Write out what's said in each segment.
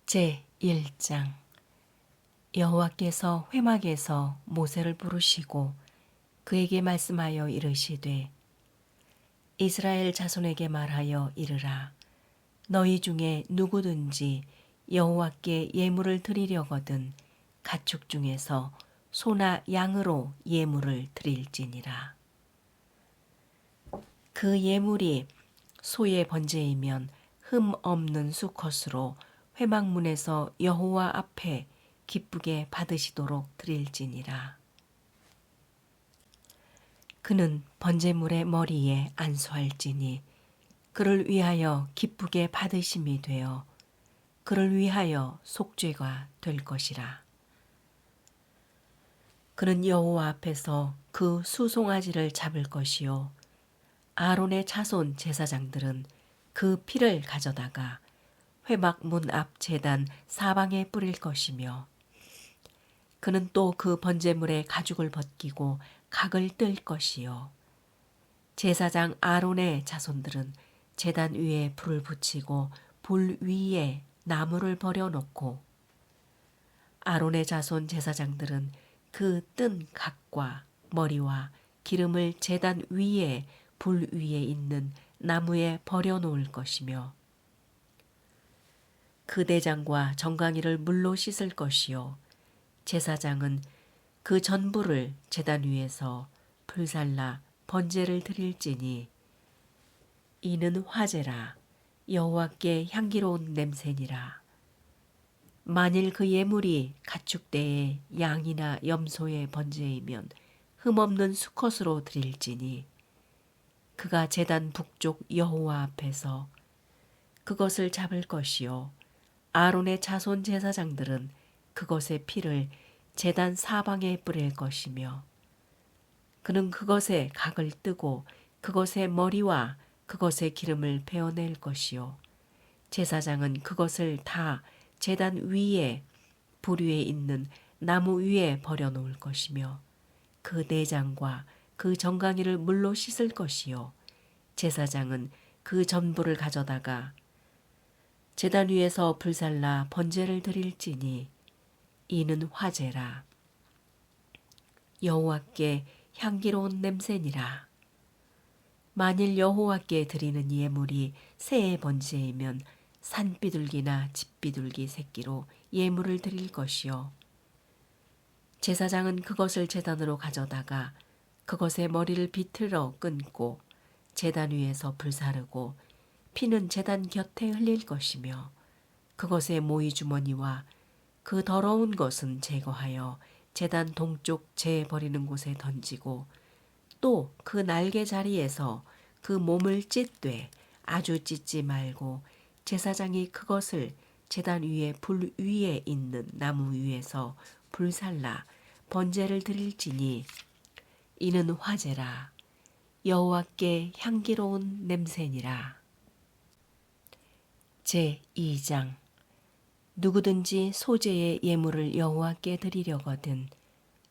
제1장 여호와께서 회막에서 모세를 부르시고 그에게 말씀하여 이르시되 이스라엘 자손에게 말하여 이르라. 너희 중에 누구든지 여호와께 예물을 드리려거든 가축 중에서 소나 양으로 예물을 드릴지니라. 그 예물이 소의 번제이면 흠 없는 수컷으로 회막문에서 여호와 앞에 기쁘게 받으시도록 드릴지니라. 그는 번제물의 머리에 안수할지니 그를 위하여 기쁘게 받으심이 되어 그를 위하여 속죄가 될 것이라. 그는 여호와 앞에서 그 수송아지를 잡을 것이요 아론의 자손 제사장들은 그 피를 가져다가 회막 문 앞 제단 사방에 뿌릴 것이며 그는 또 그 번제물의 가죽을 벗기고 각을 뜰 것이요 제사장 아론의 자손들은 제단 위에 불을 붙이고 불 위에 나무를 버려놓고 아론의 자손 제사장들은 그 뜬 각과 머리와 기름을 제단 위에 불 위에 있는 나무에 버려놓을 것이며 그 대장과 정강이를 물로 씻을 것이요 제사장은 그 전부를 제단 위에서 불살라 번제를 드릴지니 이는 화제라 여호와께 향기로운 냄새니라. 만일 그 예물이 가축대의 양이나 염소의 번제이면 흠없는 수컷으로 드릴지니 그가 제단 북쪽 여호와 앞에서 그것을 잡을 것이요 아론의 자손 제사장들은 그것의 피를 제단 사방에 뿌릴 것이며 그는 그것에 각을 뜨고 그것의 머리와 그것의 기름을 베어낼 것이요 제사장은 그것을 다 제단 위에 불 위에 있는 나무 위에 버려놓을 것이며 그 내장과 그 정강이를 물로 씻을 것이요 제사장은 그 전부를 가져다가 제단 위에서 불살라 번제를 드릴지니 이는 화제라 여호와께 향기로운 냄새니라. 만일 여호와께 드리는 예물이 새의 번제이면 산비둘기나 집비둘기 새끼로 예물을 드릴 것이요 제사장은 그것을 제단으로 가져다가 그것의 머리를 비틀어 끊고 제단 위에서 불사르고 피는 제단 곁에 흘릴 것이며 그것의 모이 주머니와 그 더러운 것은 제거하여 제단 동쪽 재 버리는 곳에 던지고 또 그 날개 자리에서 그 몸을 찢되 아주 찢지 말고 제사장이 그것을 제단 위에 불 위에 있는 나무 위에서 불살라 번제를 드릴지니 이는 화제라 여호와께 향기로운 냄새니라. 제2장 누구든지 소제의 예물을 여호와께 드리려거든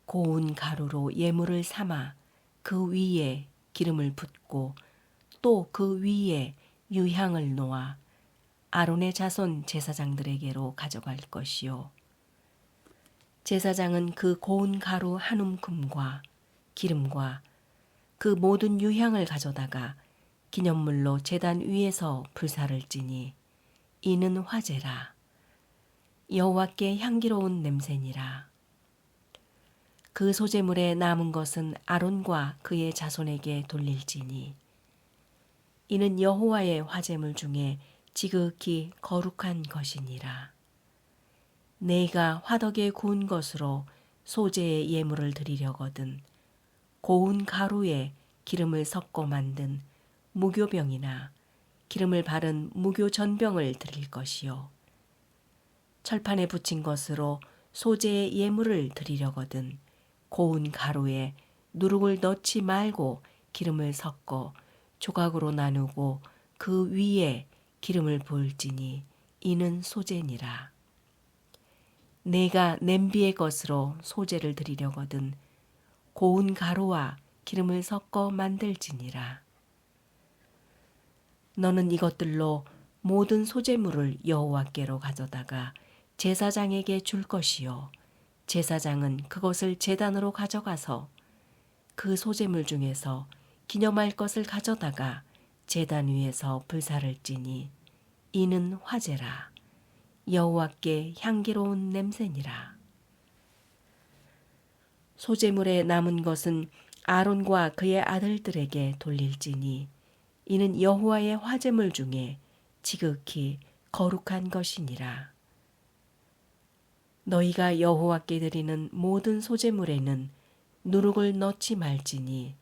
고운 가루로 예물을 삼아 그 위에 기름을 붓고 또 그 위에 유향을 놓아 아론의 자손 제사장들에게로 가져갈 것이요 제사장은 그 고운 가루 한 움큼과 기름과 그 모든 유향을 가져다가 기념물로 제단 위에서 불사를지니 이는 화제라 여호와께 향기로운 냄새니라. 그 소제물에 남은 것은 아론과 그의 자손에게 돌릴지니 이는 여호와의 화제물 중에 지극히 거룩한 것이니라. 내가 화덕에 구운 것으로 소제의 예물을 드리려거든 고운 가루에 기름을 섞어 만든 무교병이나 기름을 바른 무교전병을 드릴 것이요 철판에 붙인 것으로 소제의 예물을 드리려거든 고운 가루에 누룩을 넣지 말고 기름을 섞어 조각으로 나누고 그 위에 기름을 부을지니 이는 소제니라. 내가 냄비의 것으로 소제를 드리려거든 고운 가루와 기름을 섞어 만들지니라. 너는 이것들로 모든 소제물을 여호와께로 가져다가 제사장에게 줄 것이요 제사장은 그것을 제단으로 가져가서 그 소재물 중에서 기념할 것을 가져다가 제단 위에서 불사를 찌니 이는 화제라. 여호와께 향기로운 냄새니라. 소재물에 남은 것은 아론과 그의 아들들에게 돌릴지니 이는 여호와의 화제물 중에 지극히 거룩한 것이니라. 너희가 여호와께 드리는 모든 소재물에는 누룩을 넣지 말지니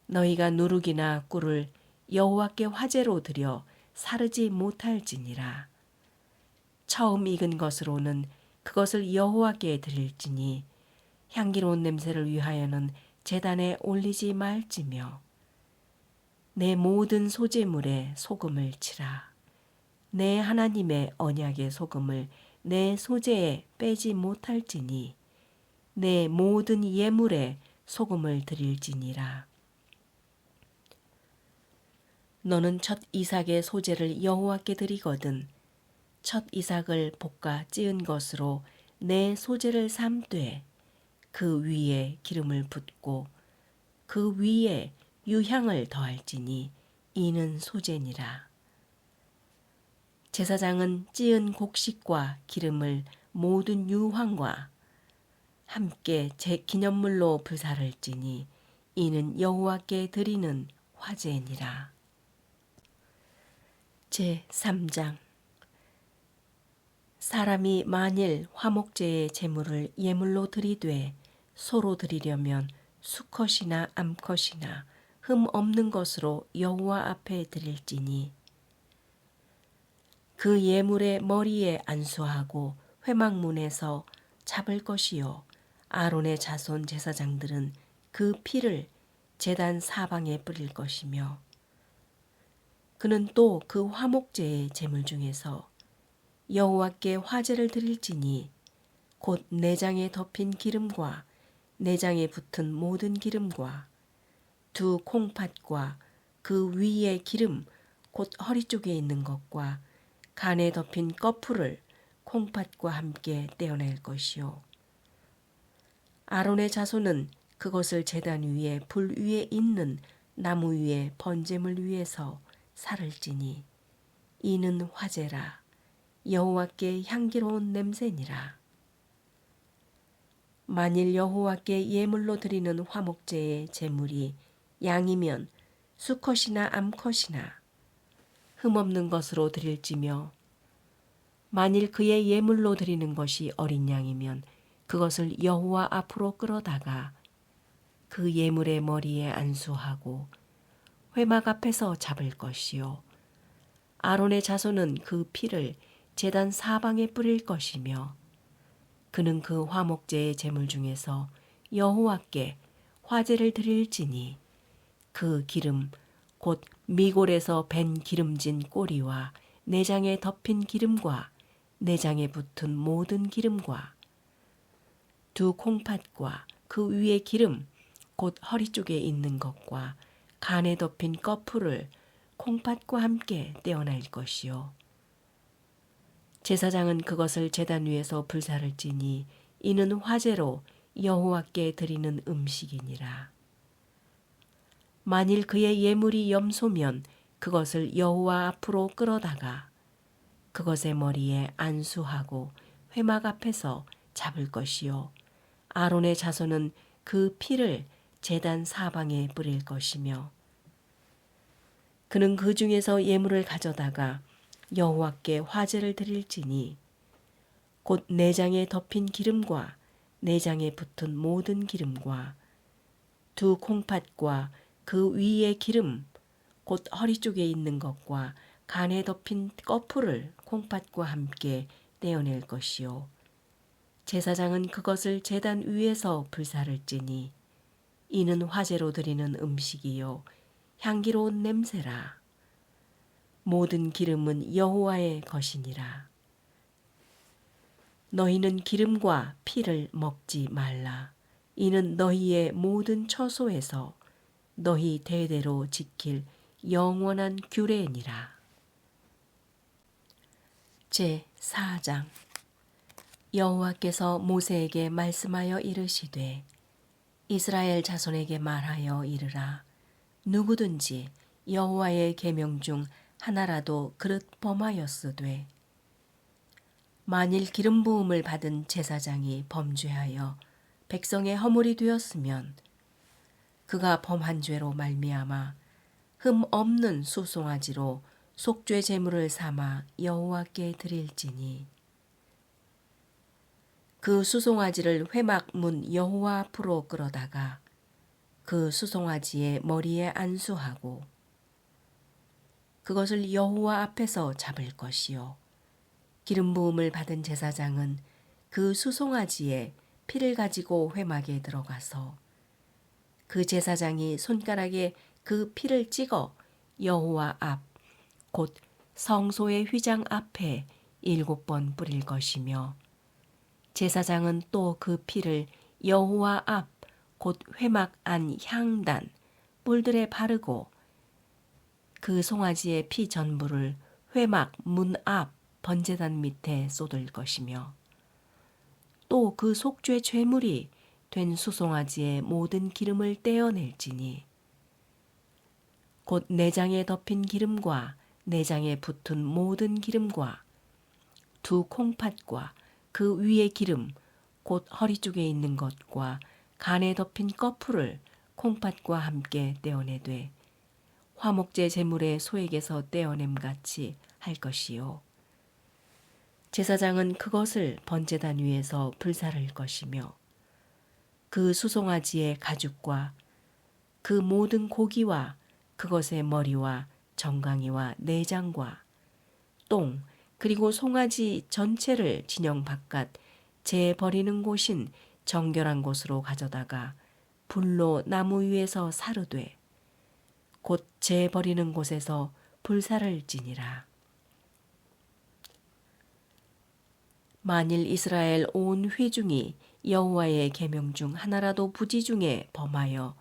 너희가 누룩이나 꿀을 여호와께 화제로 드려 사르지 못할지니라. 처음 익은 것으로는 그것을 여호와께 드릴지니 향기로운 냄새를 위하여는 제단에 올리지 말지며 내 모든 소재물에 소금을 치라. 내 하나님의 언약의 소금을 내 소재에 빼지 못할지니 내 모든 예물에 소금을 드릴지니라. 너는 첫 이삭의 소재를 여호와께 드리거든 첫 이삭을 볶아 찌은 것으로 내 소재를 삶되 그 위에 기름을 붓고 그 위에 유향을 더할지니 이는 소재니라. 제사장은 찌은 곡식과 기름을 모든 유황과 함께 제 기념물로 불사를 찌니 이는 여호와께 드리는 화제니라. 제3장 사람이 만일 화목제의 제물을 예물로 드리되 소로 드리려면 수컷이나 암컷이나 흠 없는 것으로 여호와 앞에 드릴지니 그 예물의 머리에 안수하고 회막문에서 잡을 것이요 아론의 자손 제사장들은 그 피를 제단 사방에 뿌릴 것이며 그는 또 그 화목제의 제물 중에서 여호와께 화제를 드릴지니 곧 내장에 덮인 기름과 내장에 붙은 모든 기름과 두 콩팥과 그 위에 기름 곧 허리 쪽에 있는 것과 간에 덮인 꺼풀을 콩팥과 함께 떼어낼 것이요 아론의 자손은 그것을 제단 위에 불 위에 있는 나무 위에 번제물 위에서 살을 찌니 이는 화제라. 여호와께 향기로운 냄새니라. 만일 여호와께 예물로 드리는 화목제의 제물이 양이면 수컷이나 암컷이나 흠없는 것으로 드릴지며 만일 그의 예물로 드리는 것이 어린 양이면 그것을 여호와 앞으로 끌어다가 그 예물의 머리에 안수하고 회막 앞에서 잡을 것이요 아론의 자손은 그 피를 제단 사방에 뿌릴 것이며 그는 그 화목제의 제물 중에서 여호와께 화제를 드릴지니 그 기름 곧 미골에서 밴 기름진 꼬리와 내장에 덮인 기름과 내장에 붙은 모든 기름과 두 콩팥과 그 위에 기름 곧 허리 쪽에 있는 것과 간에 덮인 꺼풀을 콩팥과 함께 떼어낼 것이요 제사장은 그것을 제단 위에서 불사를 찌니 이는 화제로 여호와께 드리는 음식이니라. 만일 그의 예물이 염소면 그것을 여호와 앞으로 끌어다가 그것의 머리에 안수하고 회막 앞에서 잡을 것이요 아론의 자손은 그 피를 제단 사방에 뿌릴 것이며 그는 그 중에서 예물을 가져다가 여호와께 화제를 드릴지니 곧 내장에 덮인 기름과 내장에 붙은 모든 기름과 두 콩팥과 그 위에 기름 곧 허리 쪽에 있는 것과 간에 덮인 꺼풀을 콩팥과 함께 떼어낼 것이요 제사장은 그것을 제단 위에서 불사를 찌니 이는 화제로 드리는 음식이요 향기로운 냄새라. 모든 기름은 여호와의 것이니라. 너희는 기름과 피를 먹지 말라. 이는 너희의 모든 처소에서 너희 대대로 지킬 영원한 규례니라. 제4장 여호와께서 모세에게 말씀하여 이르시되 이스라엘 자손에게 말하여 이르라. 누구든지 여호와의 계명 중 하나라도 그릇 범하였으되 만일 기름 부음을 받은 제사장이 범죄하여 백성의 허물이 되었으면 그가 범한 죄로 말미암아 흠 없는 수송아지로 속죄 제물을 삼아 여호와께 드릴지니 그 수송아지를 회막 문 여호와 앞으로 끌어다가 그 수송아지의 머리에 안수하고 그것을 여호와 앞에서 잡을 것이요 기름 부음을 받은 제사장은 그 수송아지의 피를 가지고 회막에 들어가서 그 제사장이 손가락에 그 피를 찍어 여호와 앞 곧 성소의 휘장 앞에 7번 뿌릴 것이며 제사장은 또 그 피를 여호와 앞 곧 회막 안 향단 뿔들에 바르고 그 송아지의 피 전부를 회막 문 앞 번제단 밑에 쏟을 것이며 또 그 속죄 제물이 된 수송아지의 모든 기름을 떼어낼지니 곧 내장에 덮인 기름과 내장에 붙은 모든 기름과 두 콩팥과 그 위의 기름 곧 허리 쪽에 있는 것과 간에 덮인 꺼풀을 콩팥과 함께 떼어내되 화목제 제물의 소액에서 떼어냄같이 할 것이요 제사장은 그것을 번제단 위에서 불사를 것이며 그 수송아지의 가죽과 그 모든 고기와 그것의 머리와 정강이와 내장과 똥 그리고 송아지 전체를 진영 바깥 재 버리는 곳인 정결한 곳으로 가져다가 불로 나무 위에서 사르되 곧 재 버리는 곳에서 불사를 지니라. 만일 이스라엘 온 회중이 여호와의 계명 중 하나라도 부지 중에 범하여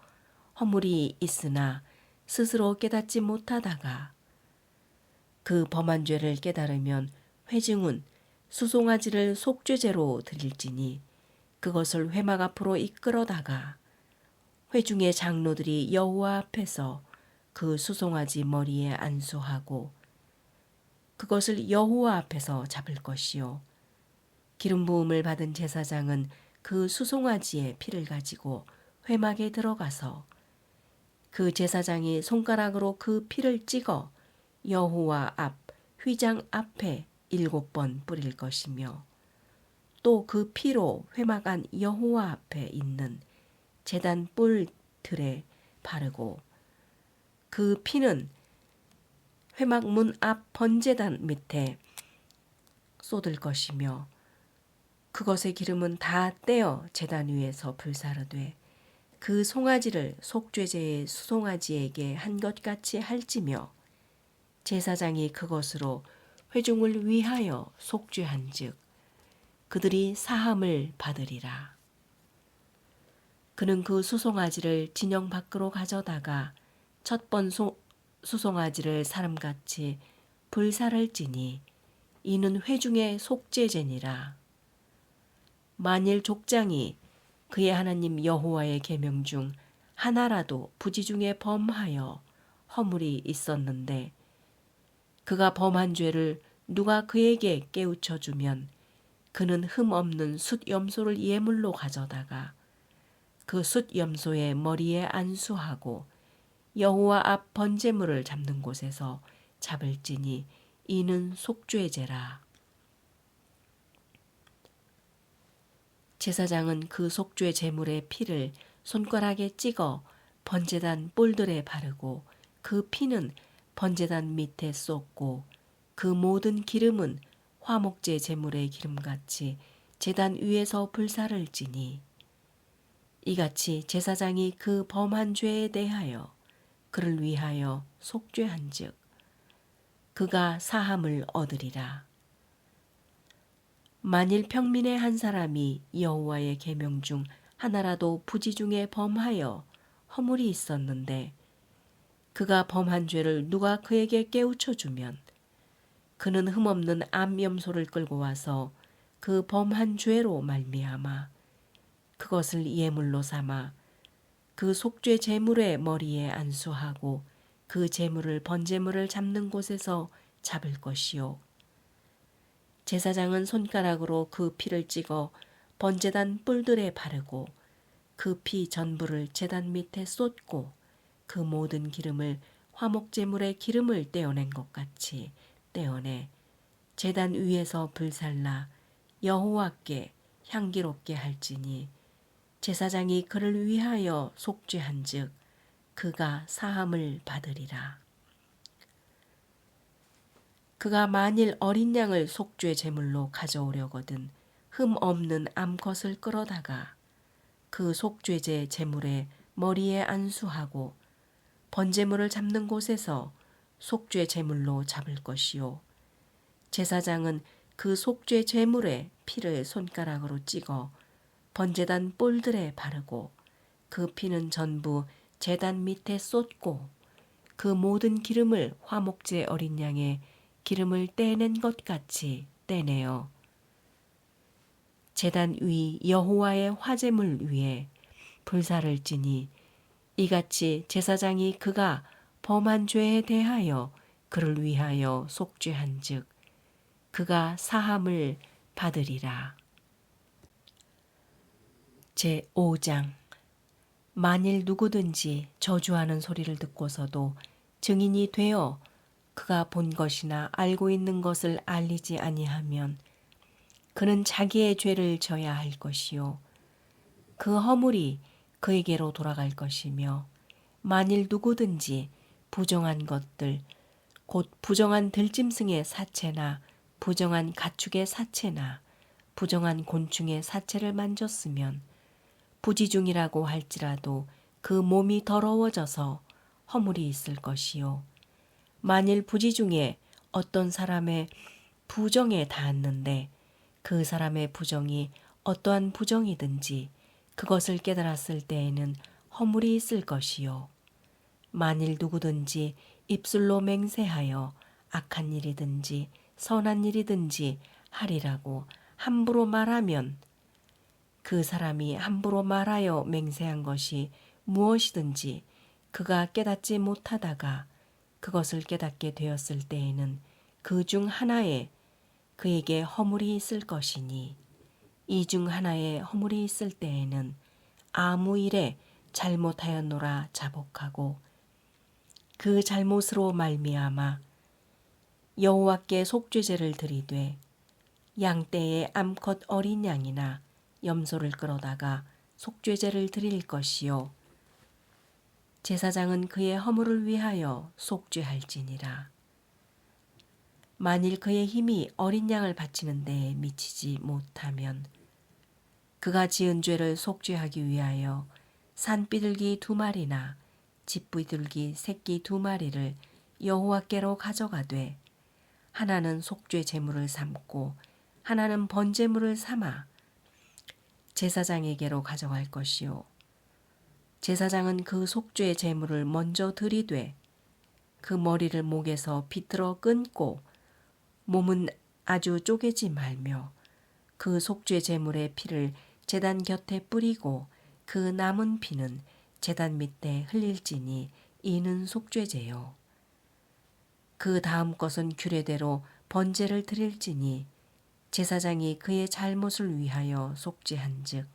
허물이 있으나 스스로 깨닫지 못하다가 그 범한 죄를 깨달으면 회중은 수송아지를 속죄제로 드릴지니 그것을 회막 앞으로 이끌어다가 회중의 장로들이 여호와 앞에서 그 수송아지 머리에 안수하고 그것을 여호와 앞에서 잡을 것이요 기름 부음을 받은 제사장은 그 수송아지의 피를 가지고 회막에 들어가서 그 제사장이 손가락으로 그 피를 찍어 여호와 앞 휘장 앞에 7번 뿌릴 것이며 또 그 피로 회막 안 여호와 앞에 있는 제단 뿔 틀에 바르고 그 피는 회막 문 앞 번제단 밑에 쏟을 것이며 그것의 기름은 다 떼어 제단 위에서 불사르되 그 송아지를 속죄제의 수송아지에게 한 것 같이 할지며 제사장이 그것으로 회중을 위하여 속죄한즉 그들이 사함을 받으리라. 그는 그 수송아지를 진영 밖으로 가져다가 첫 번 수송아지를 사람같이 불사를 지니 이는 회중의 속죄제니라. 만일 족장이 그의 하나님 여호와의 계명 중 하나라도 부지 중에 범하여 허물이 있었는데 그가 범한 죄를 누가 그에게 깨우쳐 주면 그는 흠 없는 숫 염소를 예물로 가져다가 그 숫 염소의 머리에 안수하고 여호와 앞 번제물을 잡는 곳에서 잡을지니 이는 속죄제라. 제사장은 그 속죄 제물의 피를 손가락에 찍어 번제단 뿔들에 바르고 그 피는 번제단 밑에 쏟고 그 모든 기름은 화목제 제물의 기름같이 제단 위에서 불사를 지니 이같이 제사장이 그 범한 죄에 대하여 그를 위하여 속죄한즉 그가 사함을 얻으리라. 만일 평민의 한 사람이 여호와의 계명 중 하나라도 부지 중에 범하여 허물이 있었는데 그가 범한 죄를 누가 그에게 깨우쳐 주면 그는 흠없는 암염소를 끌고 와서 그 범한 죄로 말미암아 그것을 예물로 삼아 그 속죄 제물의 머리에 안수하고 그 제물을 번제물을 잡는 곳에서 잡을 것이요. 제사장은 손가락으로 그 피를 찍어 번제단 뿔들에 바르고 그 피 전부를 제단 밑에 쏟고 그 모든 기름을 화목제물의 기름을 떼어낸 것 같이 떼어내 제단 위에서 불살라 여호와께 향기롭게 할지니 제사장이 그를 위하여 속죄한즉 그가 사함을 받으리라. 그가 만일 어린 양을 속죄 제물로 가져오려거든 흠 없는 암컷을 끌어다가 그 속죄제 제물의 머리에 안수하고 번제물을 잡는 곳에서 속죄 제물로 잡을 것이요. 제사장은 그 속죄 제물의 피를 손가락으로 찍어 번제단 뿔들에 바르고 그 피는 전부 제단 밑에 쏟고 그 모든 기름을 화목제 어린 양의 기름을 떼낸 것 같이 떼내어 제단 위 여호와의 화제물 위에 불사를 지니 이같이 제사장이 그가 범한 죄에 대하여 그를 위하여 속죄한즉 그가 사함을 받으리라. 제5장 만일 누구든지 저주하는 소리를 듣고서도 증인이 되어 그가 본 것이나 알고 있는 것을 알리지 아니하면 그는 자기의 죄를 져야 할 것이요 그 허물이 그에게로 돌아갈 것이며 만일 누구든지 부정한 것들 곧 부정한 들짐승의 사체나 부정한 가축의 사체나 부정한 곤충의 사체를 만졌으면 부지중이라고 할지라도 그 몸이 더러워져서 허물이 있을 것이요 만일 부지중에 어떤 사람의 부정에 닿았는데 그 사람의 부정이 어떠한 부정이든지 그것을 깨달았을 때에는 허물이 있을 것이요 만일 누구든지 입술로 맹세하여 악한 일이든지 선한 일이든지 하리라고 함부로 말하면 그 사람이 함부로 말하여 맹세한 것이 무엇이든지 그가 깨닫지 못하다가 그것을 깨닫게 되었을 때에는 그 중 하나에 그에게 허물이 있을 것이니 이 중 하나에 허물이 있을 때에는 아무 일에 잘못하였노라 자복하고 그 잘못으로 말미암아 여호와께 속죄제를 드리되 양떼의 암컷 어린 양이나 염소를 끌어다가 속죄제를 드릴 것이요 제사장은 그의 허물을 위하여 속죄할지니라. 만일 그의 힘이 어린 양을 바치는 데에 미치지 못하면 그가 지은 죄를 속죄하기 위하여 산비둘기 2마리나 집비둘기 새끼 2마리를 여호와께로 가져가되 하나는 속죄 제물을 삼고 하나는 번제물을 삼아 제사장에게로 가져갈 것이요 제사장은 그 속죄 제물을 먼저 드리되 그 머리를 목에서 비틀어 끊고 몸은 아주 쪼개지 말며 그 속죄 제물의 피를 제단 곁에 뿌리고 그 남은 피는 제단 밑에 흘릴지니 이는 속죄제요. 그 다음 것은 규례대로 번제를 드릴지니 제사장이 그의 잘못을 위하여 속죄한즉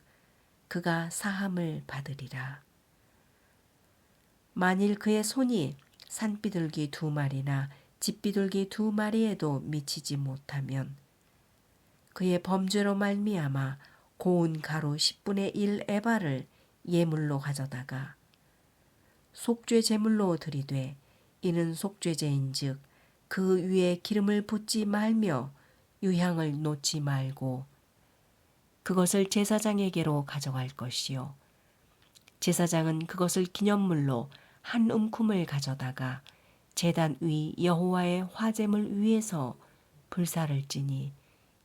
그가 사함을 받으리라. 만일 그의 손이 산비둘기 2마리나 집비둘기 2마리에도 미치지 못하면 그의 범죄로 말미암아 고운 가루 10분의 1 에바를 예물로 가져다가 속죄 제물로 드리되 이는 속죄제인즉 그 위에 기름을 붓지 말며 유향을 놓지 말고 그것을 제사장에게로 가져갈 것이요 제사장은 그것을 기념물로 한 움큼을 가져다가 제단 위 여호와의 화제물 위에서 불사를 지니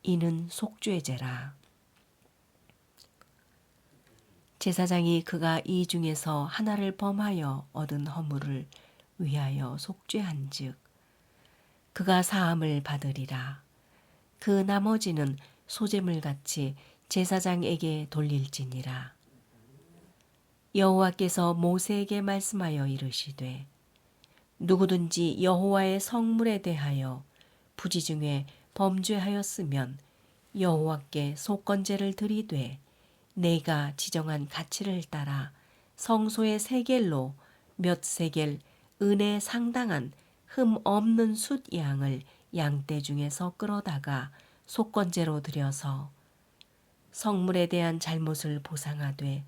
이는 속죄제라. 제사장이 그가 이 중에서 하나를 범하여 얻은 허물을 위하여 속죄한즉 그가 사함을 받으리라. 그 나머지는 소재물같이 제사장에게 돌릴지니라. 여호와께서 모세에게 말씀하여 이르시되 누구든지 여호와의 성물에 대하여 부지 중에 범죄하였으면 여호와께 속건제를 드리되 내가 지정한 가치를 따라 성소의 세겔로 몇 세겔 은에 상당한 흠 없는 숫 양을 양떼 중에서 끌어다가 속건제로 드려서 성물에 대한 잘못을 보상하되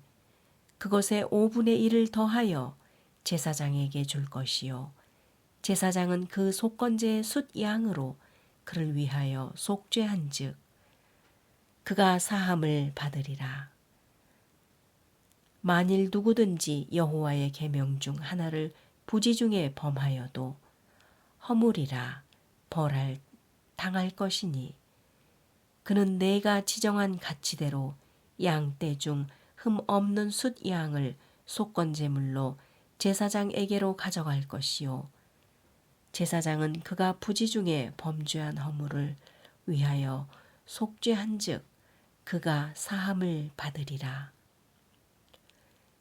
그것의 5분의 1을 더하여 제사장에게 줄 것이요 제사장은 그 속건제의 숫 양으로 그를 위하여 속죄한즉 그가 사함을 받으리라. 만일 누구든지 여호와의 계명 중 하나를 부지 중에 범하여도 허물이라 벌할 당할 것이니 그는 내가 지정한 가치대로 양떼 중 흠 없는 숫 양을 속건제물로 제사장에게로 가져갈 것이요 제사장은 그가 부지 중에 범죄한 허물을 위하여 속죄한즉 그가 사함을 받으리라.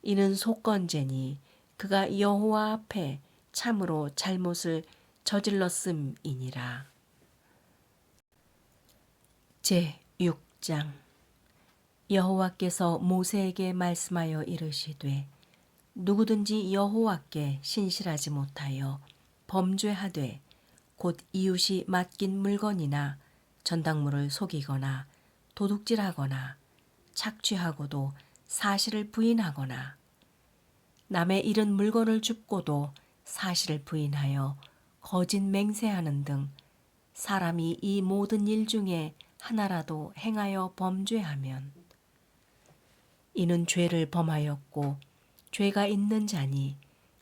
이는 속건제니 그가 여호와 앞에 참으로 잘못을 저질렀음이니라. 제6장 여호와께서 모세에게 말씀하여 이르시되 누구든지 여호와께 신실하지 못하여 범죄하되 곧 이웃이 맡긴 물건이나 전당물을 속이거나 도둑질하거나 착취하고도 사실을 부인하거나 남의 잃은 물건을 줍고도 사실을 부인하여 거짓 맹세하는 등 사람이 이 모든 일 중에 하나라도 행하여 범죄하면 이는 죄를 범하였고 죄가 있는 자니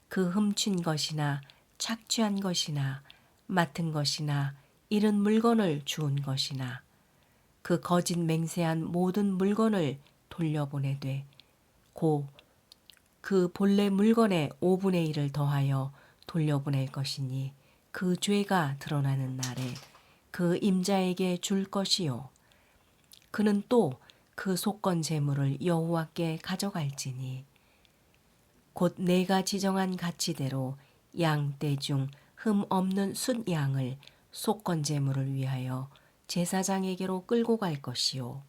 그 훔친 것이나 착취한 것이나 맡은 것이나 잃은 물건을 주운 것이나 그 거짓 맹세한 모든 물건을 돌려보내되 고 그 본래 물건의 5분의 1을 더하여 돌려보낼 것이니 그 죄가 드러나는 날에 그 임자에게 줄 것이요 그는 또 그 속건 제물을 여호와께 가져갈지니 곧 내가 지정한 가치대로 양떼 중 흠 없는 숫 양을 속건 제물을 위하여 제사장에게로 끌고 갈 것이요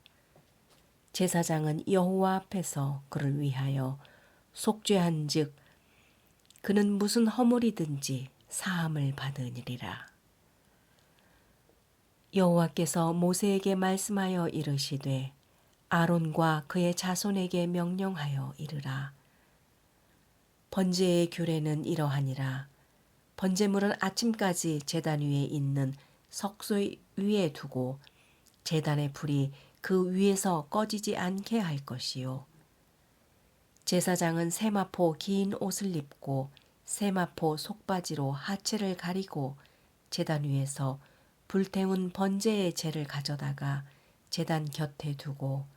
제사장은 여호와 앞에서 그를 위하여 속죄한즉 그는 무슨 허물이든지 사함을 받으리라. 여호와께서 모세에게 말씀하여 이르시되 아론과 그의 자손에게 명령하여 이르라. 번제의 규례는 이러하니라. 번제물은 아침까지 제단 위에 있는 석소 위에 두고 제단의 불이 그 위에서 꺼지지 않게 할 것이요. 제사장은 세마포 긴 옷을 입고 세마포 속바지로 하체를 가리고 제단 위에서 불태운 번제의 재를 가져다가 제단 곁에 두고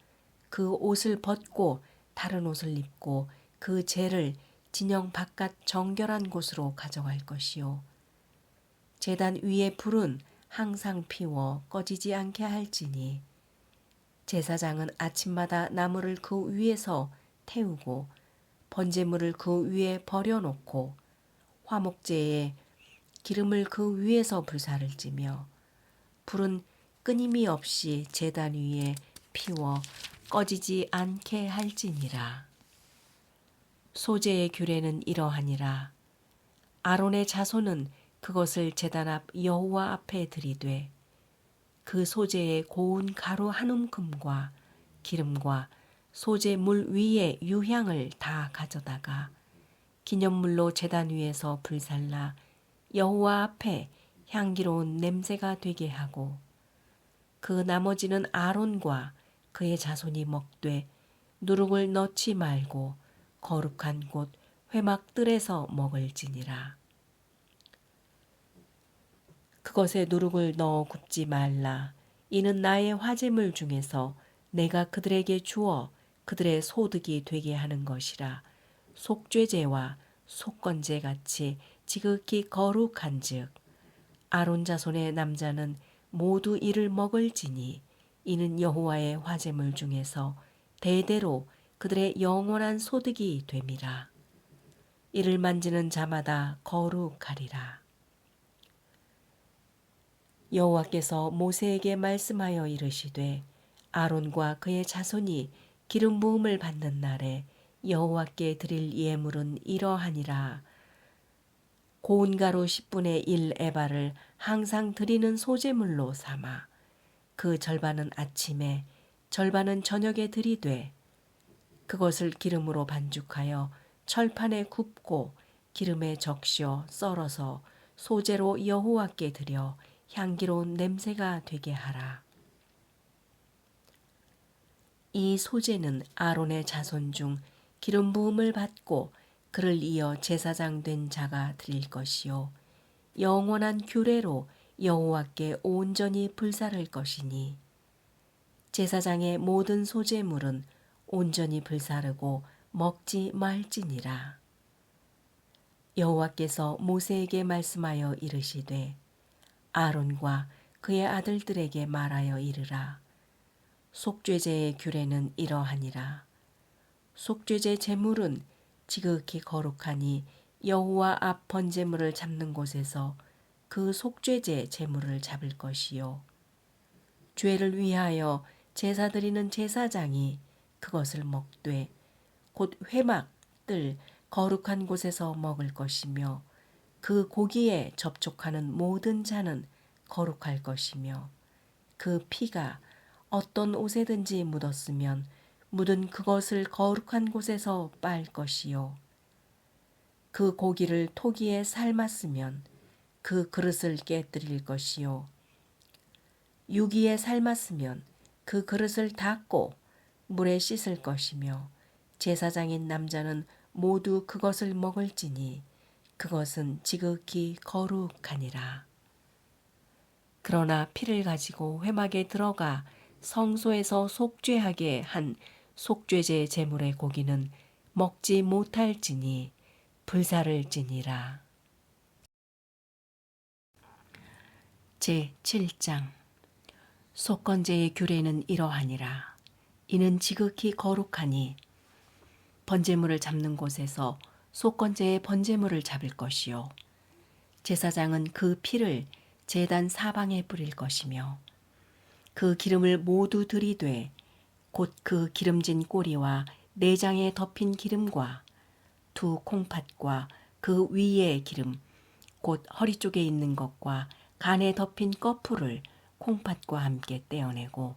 그 옷을 벗고 다른 옷을 입고 그 재를 진영 바깥 정결한 곳으로 가져갈 것이요. 제단 위의 불은 항상 피워 꺼지지 않게 할지니 제사장은 아침마다 나무를 그 위에서 태우고 번제물을 그 위에 버려놓고 화목제에 기름을 그 위에서 불사를 찌며 불은 끊임이 없이 제단 위에 피워 꺼지지 않게 할지니라. 소제의 규례는 이러하니라. 아론의 자손은 그것을 제단 앞 여호와 앞에 들이되 그 소제의 고운 가루 한 움큼과 기름과 소제 물 위에 유향을 다 가져다가 기념물로 제단 위에서 불살라 여호와 앞에 향기로운 냄새가 되게 하고 그 나머지는 아론과 그의 자손이 먹되 누룩을 넣지 말고 거룩한 곳 회막들에서 먹을지니라. 그것에 누룩을 넣어 굽지 말라. 이는 나의 화제물 중에서 내가 그들에게 주어 그들의 소득이 되게 하는 것이라. 속죄제와 속건제 같이 지극히 거룩한즉 아론 자손의 남자는 모두 이를 먹을지니 이는 여호와의 화제물 중에서 대대로 그들의 영원한 소득이 됨이라. 이를 만지는 자마다 거룩하리라. 여호와께서 모세에게 말씀하여 이르시되 아론과 그의 자손이 기름 부음을 받는 날에 여호와께 드릴 예물은 이러하니라. 고운 가루 10분의 1 에바를 항상 드리는 소제물로 삼아 그 절반은 아침에 절반은 저녁에 드리되 그것을 기름으로 반죽하여 철판에 굽고 기름에 적셔 썰어서 소제로 여호와께 드려 향기로운 냄새가 되게 하라. 이 소제는 아론의 자손 중 기름 부음을 받고 그를 이어 제사장 된 자가 드릴 것이요 영원한 규례로 여호와께 온전히 불사를 것이니 제사장의 모든 소제물은 온전히 불사르고 먹지 말지니라. 여호와께서 모세에게 말씀하여 이르시되 아론과 그의 아들들에게 말하여 이르라. 속죄제의 규례는 이러하니라. 속죄제 제물은 지극히 거룩하니 여호와 앞 번제물을 잡는 곳에서 그 속죄제 제물을 잡을 것이요 죄를 위하여 제사 드리는 제사장이 그것을 먹되 곧 회막 뜰 거룩한 곳에서 먹을 것이며 그 고기에 접촉하는 모든 자는 거룩할 것이며 그 피가 어떤 옷에든지 묻었으면 묻은 그것을 거룩한 곳에서 빨 것이요 그 고기를 토기에 삶았으면 그 그릇을 깨뜨릴 것이요 유기에 삶았으면 그 그릇을 닦고 물에 씻을 것이며 제사장인 남자는 모두 그것을 먹을지니 그것은 지극히 거룩하니라. 그러나 피를 가지고 회막에 들어가 성소에서 속죄하게 한 속죄제 제물의 고기는 먹지 못할지니 불사를지니라. 제7장 속건제의 규례는 이러하니라. 이는 지극히 거룩하니 번제물을 잡는 곳에서 속건제의 번제물을 잡을 것이요 제사장은 그 피를 제단 사방에 뿌릴 것이며 그 기름을 모두 들이되 곧 그 기름진 꼬리와 내장에 덮인 기름과 두 콩팥과 그 위의 기름 곧 허리 쪽에 있는 것과 간에 덮인 꺼풀을 콩팥과 함께 떼어내고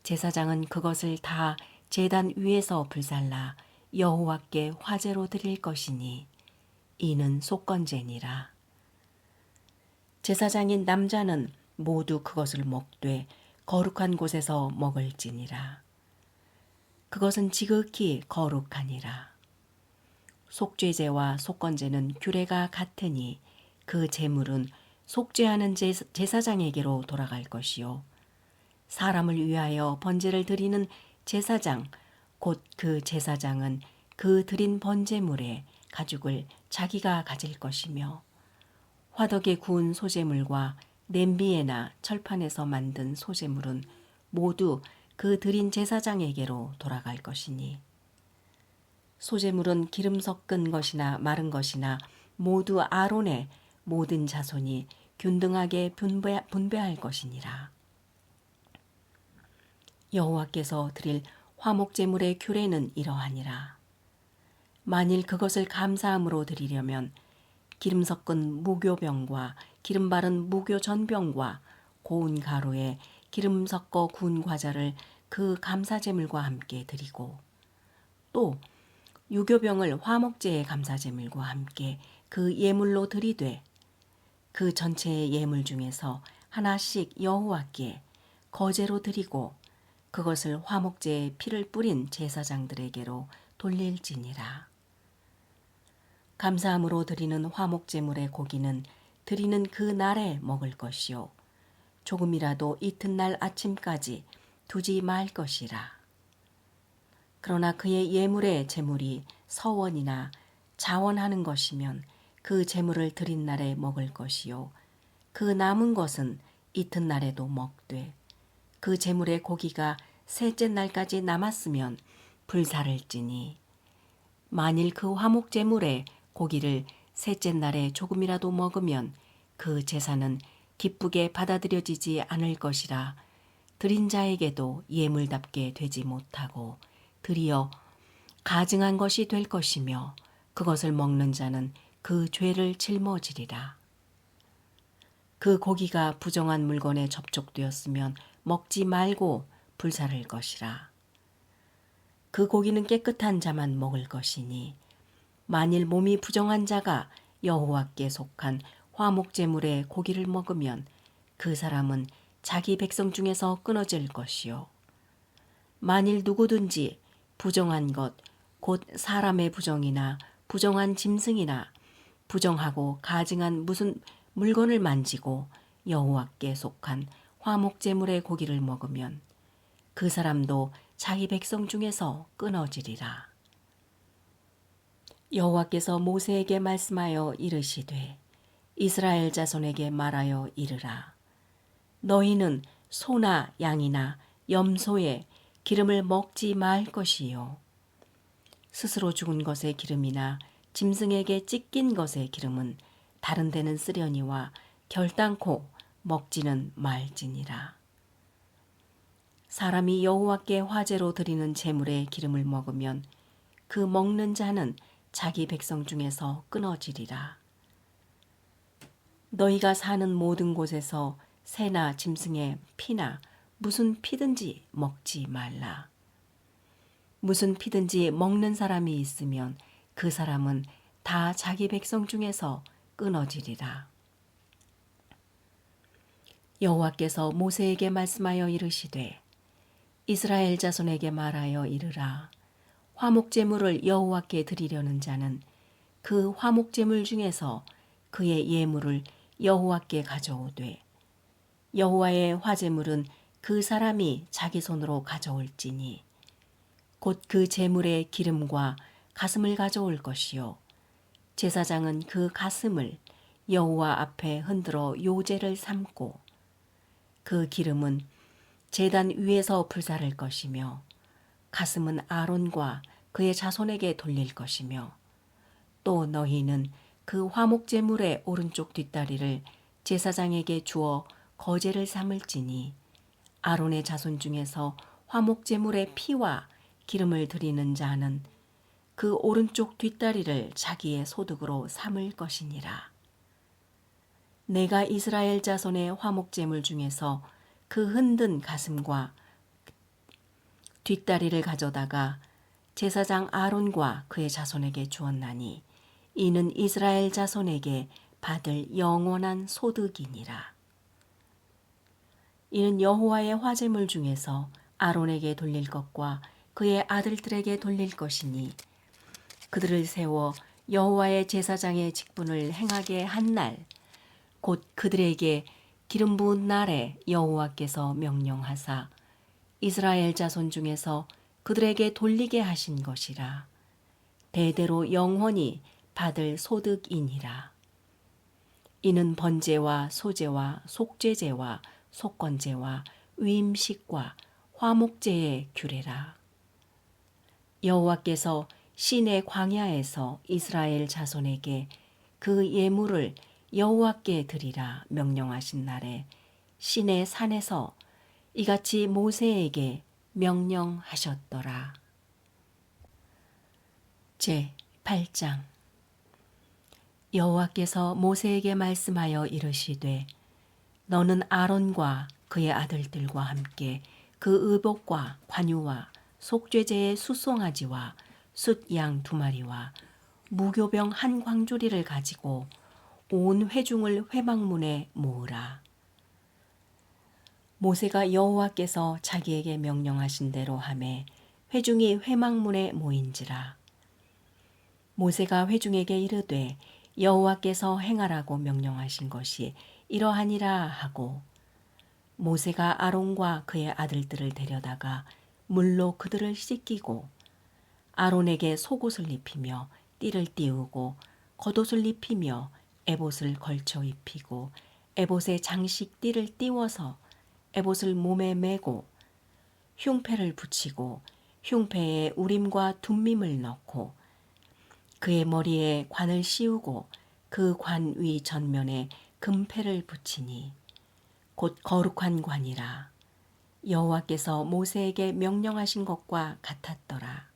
제사장은 그것을 다 제단 위에서 불살라 여호와께 화제로 드릴 것이니 이는 속건제니라. 제사장인 남자는 모두 그것을 먹되 거룩한 곳에서 먹을지니라. 그것은 지극히 거룩하니라. 속죄제와 속건제는 규례가 같으니 그 제물은 속죄하는 제사장에게로 돌아갈 것이요 사람을 위하여 번제를 드리는 제사장 곧 그 제사장은 그 드린 번제물의 가죽을 자기가 가질 것이며 화덕에 구운 소제물과 냄비에나 철판에서 만든 소제물은 모두 그 드린 제사장에게로 돌아갈 것이니 소제물은 기름 섞은 것이나 마른 것이나 모두 아론의 모든 자손이 균등하게 분배할 것이니라. 여호와께서 드릴 화목제물의 규례는 이러하니라. 만일 그것을 감사함으로 드리려면 기름 섞은 무교병과 기름 바른 무교전병과 고운 가루에 기름 섞어 구운 과자를 그 감사제물과 함께 드리고 또 유교병을 화목제의 감사제물과 함께 그 예물로 드리되 그 전체의 예물 중에서 하나씩 여호와께 거제로 드리고 그것을 화목제에 피를 뿌린 제사장들에게로 돌릴지니라. 감사함으로 드리는 화목제물의 고기는 드리는 그 날에 먹을 것이요 조금이라도 이튿날 아침까지 두지 말 것이라. 그러나 그의 예물의 제물이 서원이나 자원하는 것이면 그 제물을 드린 날에 먹을 것이요 그 남은 것은 이튿날에도 먹되 그 제물의 고기가 셋째 날까지 남았으면 불사를지니 만일 그 화목 제물의 고기를 셋째 날에 조금이라도 먹으면 그 제사는 기쁘게 받아들여지지 않을 것이라 드린 자에게도 예물답게 되지 못하고 드리어 가증한 것이 될 것이며 그것을 먹는 자는 그 죄를 짊어지리라. 그 고기가 부정한 물건에 접촉되었으면 먹지 말고 불사를 것이라. 그 고기는 깨끗한 자만 먹을 것이니 만일 몸이 부정한 자가 여호와께 속한 화목제물의 고기를 먹으면 그 사람은 자기 백성 중에서 끊어질 것이요. 만일 누구든지 부정한 것, 곧 사람의 부정이나 부정한 짐승이나 부정하고 가증한 무슨 물건을 만지고 여호와께 속한 화목제물의 고기를 먹으면 그 사람도 자기 백성 중에서 끊어지리라. 여호와께서 모세에게 말씀하여 이르시되 이스라엘 자손에게 말하여 이르라. 너희는 소나 양이나 염소의 기름을 먹지 말 것이요. 스스로 죽은 것의 기름이나 짐승에게 찢긴 것의 기름은 다른 데는 쓰려니와 결단코 먹지는 말지니라. 사람이 여호와께 화제로 드리는 제물의 기름을 먹으면 그 먹는 자는 자기 백성 중에서 끊어지리라. 너희가 사는 모든 곳에서 새나 짐승의 피나 무슨 피든지 먹지 말라. 무슨 피든지 먹는 사람이 있으면 그 사람은 다 자기 백성 중에서 끊어지리라. 여호와께서 모세에게 말씀하여 이르시되 이스라엘 자손에게 말하여 이르라. 화목제물을 여호와께 드리려는 자는 그 화목제물 중에서 그의 예물을 여호와께 가져오되 여호와의 화제물은 그 사람이 자기 손으로 가져올지니 곧 그 제물의 기름과 가슴을 가져올 것이요 제사장은 그 가슴을 여호와 앞에 흔들어 요제를 삼고 그 기름은 제단 위에서 불사를 것이며 가슴은 아론과 그의 자손에게 돌릴 것이며 또 너희는 그 화목제물의 오른쪽 뒷다리를 제사장에게 주어 거제를 삼을지니 아론의 자손 중에서 화목제물의 피와 기름을 드리는 자는 그 오른쪽 뒷다리를 자기의 소득으로 삼을 것이니라. 내가 이스라엘 자손의 화목제물 중에서 그 흔든 가슴과 뒷다리를 가져다가 제사장 아론과 그의 자손에게 주었나니 이는 이스라엘 자손에게 받을 영원한 소득이니라. 이는 여호와의 화제물 중에서 아론에게 돌릴 것과 그의 아들들에게 돌릴 것이니 그들을 세워 여호와의 제사장의 직분을 행하게 한 날 곧 그들에게 기름 부은 날에 여호와께서 명령하사 이스라엘 자손 중에서 그들에게 돌리게 하신 것이라. 대대로 영원히 받을 소득이니라. 이는 번제와 소제와 속죄제와 속건제와 위임식과 화목제의 규례라. 여호와께서 시내 광야에서 이스라엘 자손에게 그 예물을 여호와께 드리라 명령하신 날에 시내 산에서 이같이 모세에게 명령하셨더라. 제8장 여호와께서 모세에게 말씀하여 이르시되 너는 아론과 그의 아들들과 함께 그 의복과 관유와 속죄제의 숫송아지와 숫양 2마리와 무교병 한 광주리를 가지고 온 회중을 회막문에 모으라. 모세가 여호와께서 자기에게 명령하신 대로 하매 회중이 회막문에 모인지라. 모세가 회중에게 이르되 여호와께서 행하라고 명령하신 것이 이러하니라 하고 모세가 아론과 그의 아들들을 데려다가 물로 그들을 씻기고 아론에게 속옷을 입히며 띠를 띠우고 겉옷을 입히며 에봇을 걸쳐 입히고 에봇에 장식 띠를 띠워서 에봇을 몸에 메고 흉패를 붙이고 흉패에 우림과 둠밈을 넣고 그의 머리에 관을 씌우고 그 관 위 전면에 금패를 붙이니 곧 거룩한 관이라. 여호와께서 모세에게 명령하신 것과 같았더라.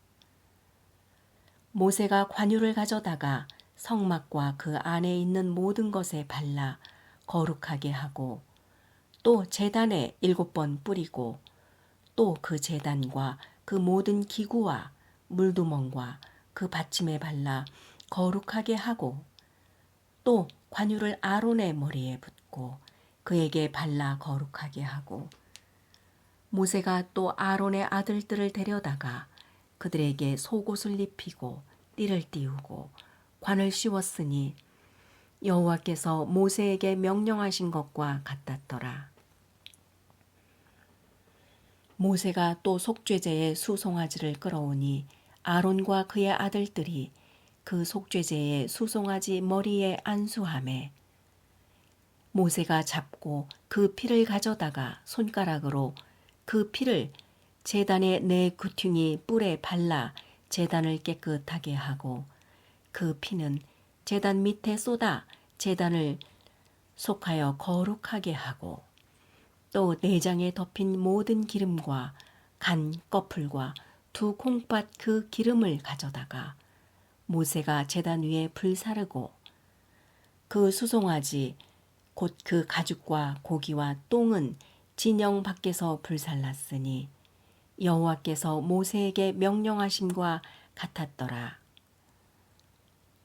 모세가 관유를 가져다가 성막과 그 안에 있는 모든 것에 발라 거룩하게 하고 또 제단에 7번 뿌리고 또 그 제단과 그 모든 기구와 물두멍과 그 받침에 발라 거룩하게 하고 또 관유를 아론의 머리에 붓고 그에게 발라 거룩하게 하고 모세가 또 아론의 아들들을 데려다가 그들에게 속옷을 입히고 띠를 띠우고 관을 씌웠으니 여호와께서 모세에게 명령하신 것과 같았더라. 모세가 또 속죄제의 수송아지를 끌어오니 아론과 그의 아들들이 그 속죄제의 수송아지 머리에 안수하매 모세가 잡고 그 피를 가져다가 손가락으로 그 피를 제단의 네 구퉁이 뿔에 발라 제단을 깨끗하게 하고 그 피는 제단 밑에 쏟아 제단을 속하여 거룩하게 하고 또 내장에 덮인 모든 기름과 간 꺼풀과 두 콩팥 그 기름을 가져다가 모세가 제단 위에 불사르고 그 수송아지 곧 그 가죽과 고기와 똥은 진영 밖에서 불살랐으니 여호와께서 모세에게 명령하심과 같았더라.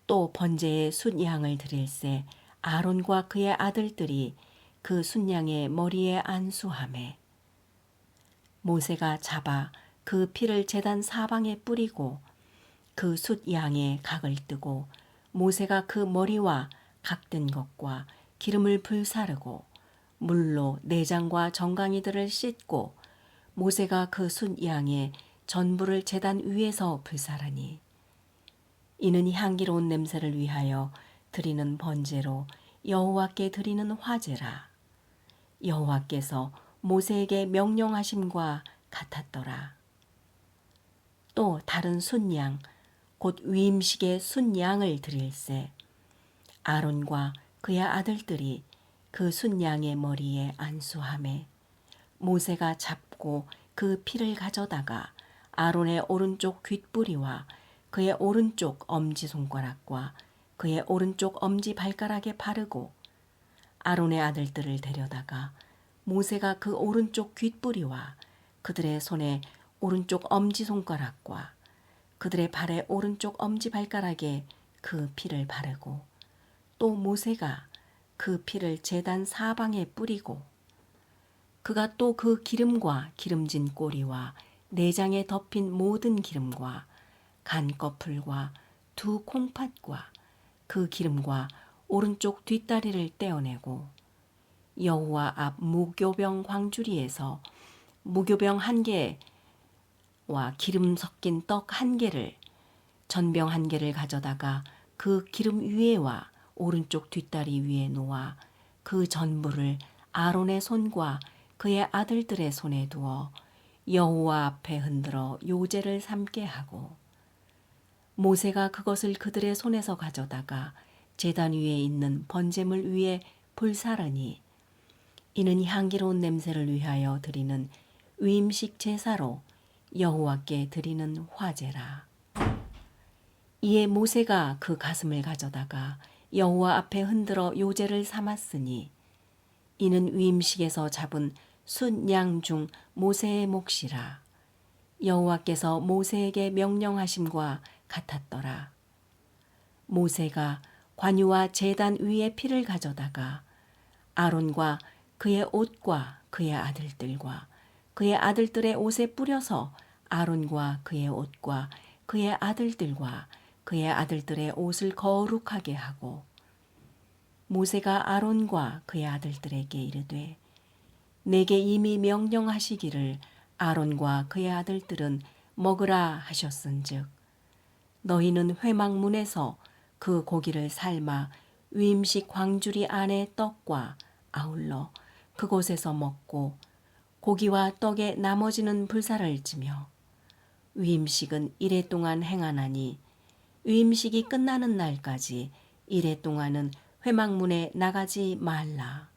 또 번제의 숫양을 드릴새 아론과 그의 아들들이 그 숫양의 머리에 안수하매 모세가 잡아 그 피를 제단 사방에 뿌리고 그 숫양의 각을 뜨고 모세가 그 머리와 각든 것과 기름을 불사르고 물로 내장과 정강이들을 씻고 모세가 그 숫양의 전부를 제단 위에서 불사르니 이는 향기로운 냄새를 위하여 드리는 번제로 여호와께 드리는 화제라. 여호와께서 모세에게 명령하심과 같았더라. 또 다른 순양 곧 위임식의 순양을 드릴새 아론과 그의 아들들이 그 순양의 머리에 안수하매 모세가 잡고 그 피를 가져다가 아론의 오른쪽 귓뿌리와 그의 오른쪽 엄지손가락과 그의 오른쪽 엄지발가락에 바르고 아론의 아들들을 데려다가 모세가 그 오른쪽 귓뿌리와 그들의 손에 오른쪽 엄지손가락과 그들의 발의 오른쪽 엄지발가락에 그 피를 바르고 또 모세가 그 피를 제단 사방에 뿌리고 그가 또 그 기름과 기름진 꼬리와 내장에 덮인 모든 기름과 간 꺼풀과 두 콩팥과 그 기름과 오른쪽 뒷다리를 떼어내고 여호와 앞 무교병 광주리에서 무교병 1개와 기름 섞인 떡 1개를 전병 1개를 가져다가 그 기름 위에와 오른쪽 뒷다리 위에 놓아 그 전부를 아론의 손과 그의 아들들의 손에 두어 여호와 앞에 흔들어 요제를 삼게 하고 모세가 그것을 그들의 손에서 가져다가 제단 위에 있는 번제물 위에 불사르니 이는 향기로운 냄새를 위하여 드리는 위임식 제사로 여호와께 드리는 화제라. 이에 모세가 그 가슴을 가져다가 여호와 앞에 흔들어 요제를 삼았으니 이는 위임식에서 잡은 숫양 중 모세의 몫이라. 여호와께서 모세에게 명령하심과 같았더라. 모세가 관유와 제단 위에 피를 가져다가 아론과 그의 옷과 그의 아들들과 그의 아들들의 옷에 뿌려서 아론과 그의 옷과 그의 아들들과 그의 아들들의 옷을 거룩하게 하고 모세가 아론과 그의 아들들에게 이르되 내게 이미 명령하시기를 아론과 그의 아들들은 먹으라 하셨은즉 너희는 회막문에서 그 고기를 삶아 위임식 광주리 안에 떡과 아울러 그곳에서 먹고 고기와 떡의 나머지는 불살을 찌며 위임식은 이래 동안 행하나니 위임식이 끝나는 날까지 이래 동안은 회막문에 나가지 말라.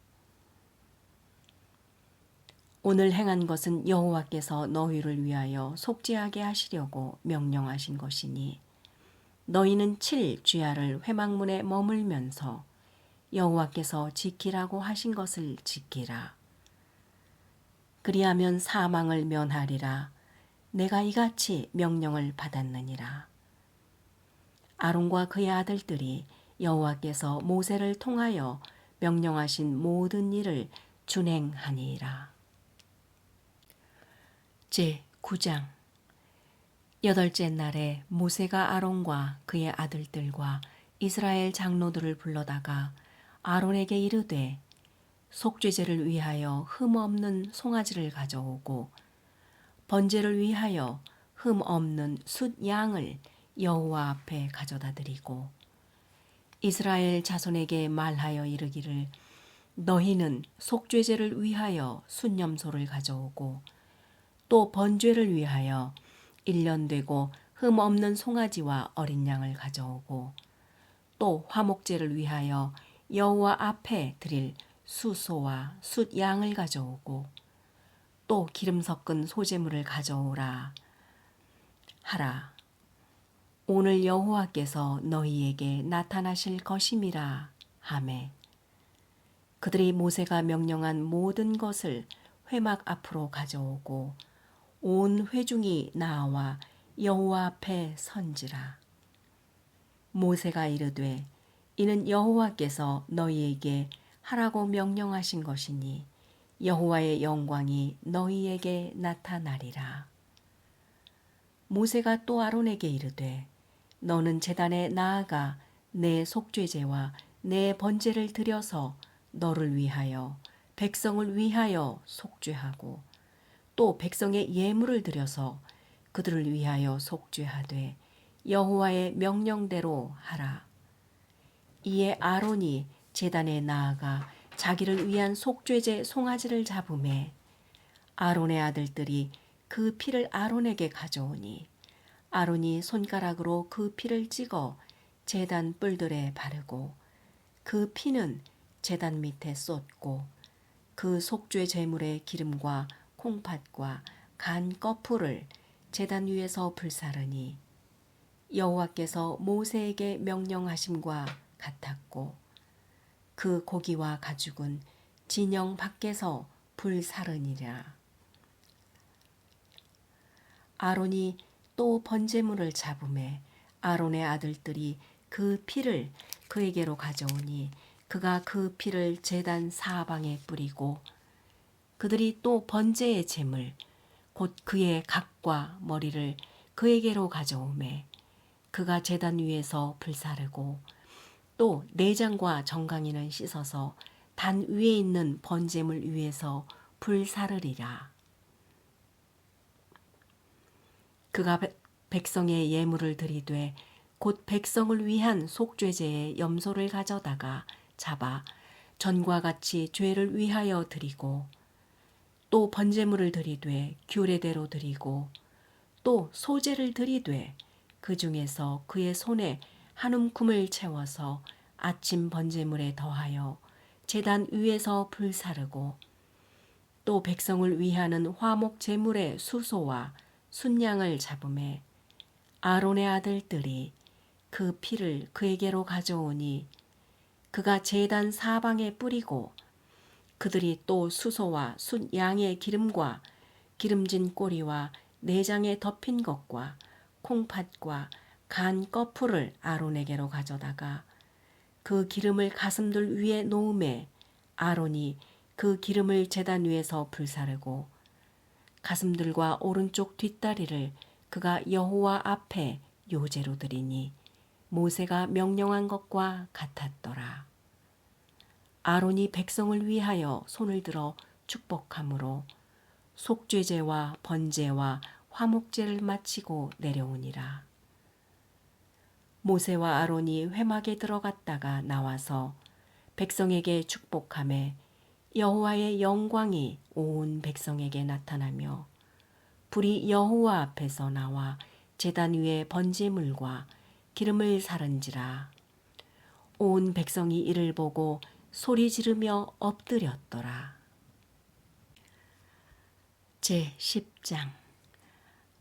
오늘 행한 것은 여호와께서 너희를 위하여 속죄하게 하시려고 명령하신 것이니 너희는 7주야를 회막문에 머물면서 여호와께서 지키라고 하신 것을 지키라. 그리하면 사망을 면하리라. 내가 이같이 명령을 받았느니라. 아론과 그의 아들들이 여호와께서 모세를 통하여 명령하신 모든 일을 준행하니라. 제9장. 여덟째 날에 모세가 아론과 그의 아들들과 이스라엘 장로들을 불러다가 아론에게 이르되 속죄제를 위하여 흠 없는 송아지를 가져오고 번제를 위하여 흠 없는 숫 양을 여호와 앞에 가져다 드리고 이스라엘 자손에게 말하여 이르기를 너희는 속죄제를 위하여 순염소를 가져오고 또 번제를 위하여 1년 되고 흠 없는 송아지와 어린 양을 가져오고 또 화목제를 위하여 여호와 앞에 드릴 수소와 숫 양을 가져오고 또 기름 섞은 소제물을 가져오라 하라. 오늘 여호와께서 너희에게 나타나실 것임이라 하매 그들이 모세가 명령한 모든 것을 회막 앞으로 가져오고 온 회중이 나와 여호와 앞에 선지라. 모세가 이르되 이는 여호와께서 너희에게 하라고 명령하신 것이니 여호와의 영광이 너희에게 나타나리라. 모세가 또 아론에게 이르되 너는 제단에 나아가 내 속죄제와 내 번제를 드려서 너를 위하여 백성을 위하여 속죄하고 또 백성의 예물을 드려서 그들을 위하여 속죄하되 여호와의 명령대로 하라. 이에 아론이 제단에 나아가 자기를 위한 속죄제 송아지를 잡음에 아론의 아들들이 그 피를 아론에게 가져오니 아론이 손가락으로 그 피를 찍어 제단 뿔들에 바르고 그 피는 제단 밑에 쏟고 그 속죄 제물의 기름과 콩팥과 간 거풀을 제단 위에서 불사르니 여호와께서 모세에게 명령하심과 같았고 그 고기와 가죽은 진영 밖에서 불사르니라. 아론이 또 번제물을 잡음에 아론의 아들들이 그 피를 그에게로 가져오니 그가 그 피를 제단 사방에 뿌리고 그들이 또 번제의 제물 곧 그의 각과 머리를 그에게로 가져오매 그가 제단 위에서 불사르고 또 내장과 정강이는 씻어서 단 위에 있는 번제물 위에서 불사르리라. 그가 백성의 예물을 드리되 곧 백성을 위한 속죄제의 염소를 가져다가 잡아 전과 같이 죄를 위하여 드리고 또 번제물을 드리되 규례대로 드리고 또 소제를 드리되 그 중에서 그의 손에 한 움큼을 채워서 아침 번제물에 더하여 제단 위에서 불사르고 또 백성을 위하는 화목 제물의 수소와 순양을 잡음에 아론의 아들들이 그 피를 그에게로 가져오니 그가 제단 사방에 뿌리고 그들이 또 수소와 순양의 기름과 기름진 꼬리와 내장에 덮인 것과 콩팥과 간 거풀을 아론에게로 가져다가 그 기름을 가슴들 위에 놓음에 아론이 그 기름을 제단 위에서 불사르고 가슴들과 오른쪽 뒷다리를 그가 여호와 앞에 요제로 드리니 모세가 명령한 것과 같았더라. 아론이 백성을 위하여 손을 들어 축복함으로 속죄제와 번제와 화목제를 마치고 내려오니라. 모세와 아론이 회막에 들어갔다가 나와서 백성에게 축복하매 여호와의 영광이 온 백성에게 나타나며 불이 여호와 앞에서 나와 제단 위에 번제물과 기름을 사른지라. 온 백성이 이를 보고 소리 지르며 엎드렸더라. 제10장.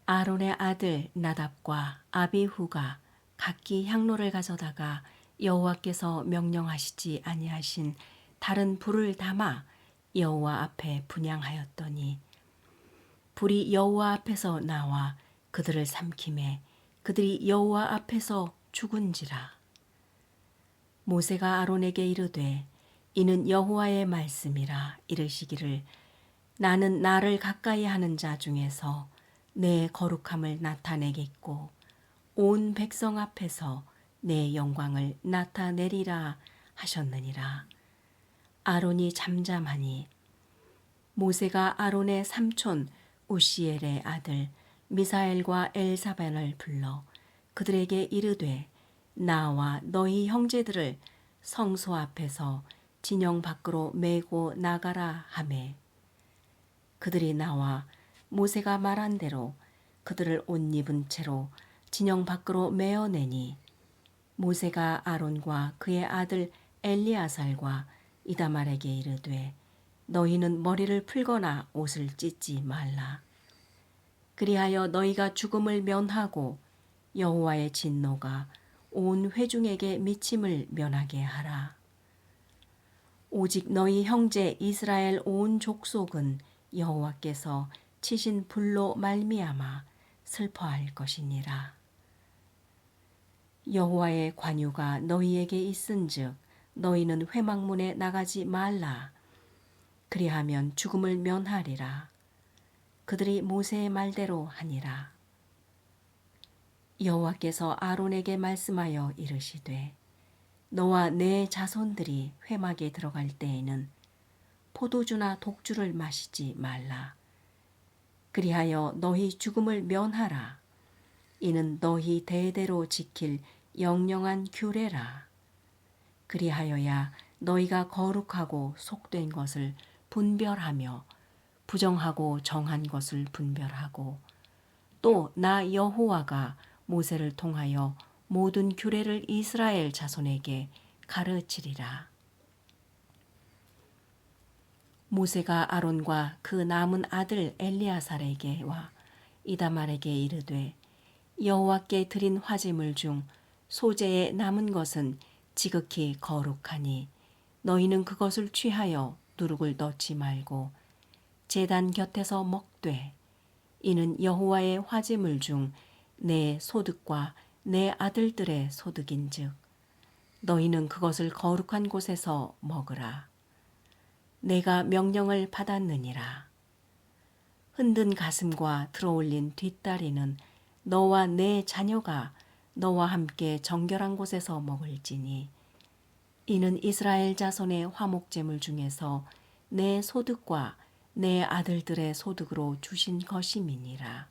아론의 아들 나답과 아비후가 각기 향로를 가져다가 여호와께서 명령하시지 아니하신 다른 불을 담아 여호와 앞에 분향하였더니 불이 여호와 앞에서 나와 그들을 삼키매 그들이 여호와 앞에서 죽은지라. 모세가 아론에게 이르되 이는 여호와의 말씀이라 이르시기를 나는 나를 가까이 하는 자 중에서 내 거룩함을 나타내겠고 온 백성 앞에서 내 영광을 나타내리라 하셨느니라. 아론이 잠잠하니 모세가 아론의 삼촌 우시엘의 아들 미사엘과 엘사반을 불러 그들에게 이르되 나와 너희 형제들을 성소 앞에서 진영 밖으로 메고 나가라 하매 그들이 나와 모세가 말한 대로 그들을 옷 입은 채로 진영 밖으로 메어내니 모세가 아론과 그의 아들 엘리아살과 이다말에게 이르되 너희는 머리를 풀거나 옷을 찢지 말라. 그리하여 너희가 죽음을 면하고 여호와의 진노가 온 회중에게 미침을 면하게 하라. 오직 너희 형제 이스라엘 온 족속은 여호와께서 치신 불로 말미암아 슬퍼할 것이니라. 여호와의 관유가 너희에게 있은즉 너희는 회막문에 나가지 말라. 그리하면 죽음을 면하리라. 그들이 모세의 말대로 하니라. 여호와께서 아론에게 말씀하여 이르시되 너와 내 자손들이 회막에 들어갈 때에는 포도주나 독주를 마시지 말라. 그리하여 너희 죽음을 면하라. 이는 너희 대대로 지킬 영영한 규례라. 그리하여야 너희가 거룩하고 속된 것을 분별하며 부정하고 정한 것을 분별하고 또 나 여호와가 모세를 통하여 모든 규례를 이스라엘 자손에게 가르치리라. 모세가 아론과 그 남은 아들 엘리아살에게와 이다말에게 이르되 여호와께 드린 화제물 중 소재에 남은 것은 지극히 거룩하니 너희는 그것을 취하여 누룩을 넣지 말고 제단 곁에서 먹되 이는 여호와의 화제물 중 내 소득과 내 아들들의 소득인즉 너희는 그것을 거룩한 곳에서 먹으라. 내가 명령을 받았느니라. 흔든 가슴과 들어올린 뒷다리는 너와 내 자녀가 너와 함께 정결한 곳에서 먹을지니 이는 이스라엘 자손의 화목제물 중에서 내 소득과 내 아들들의 소득으로 주신 것임이니라.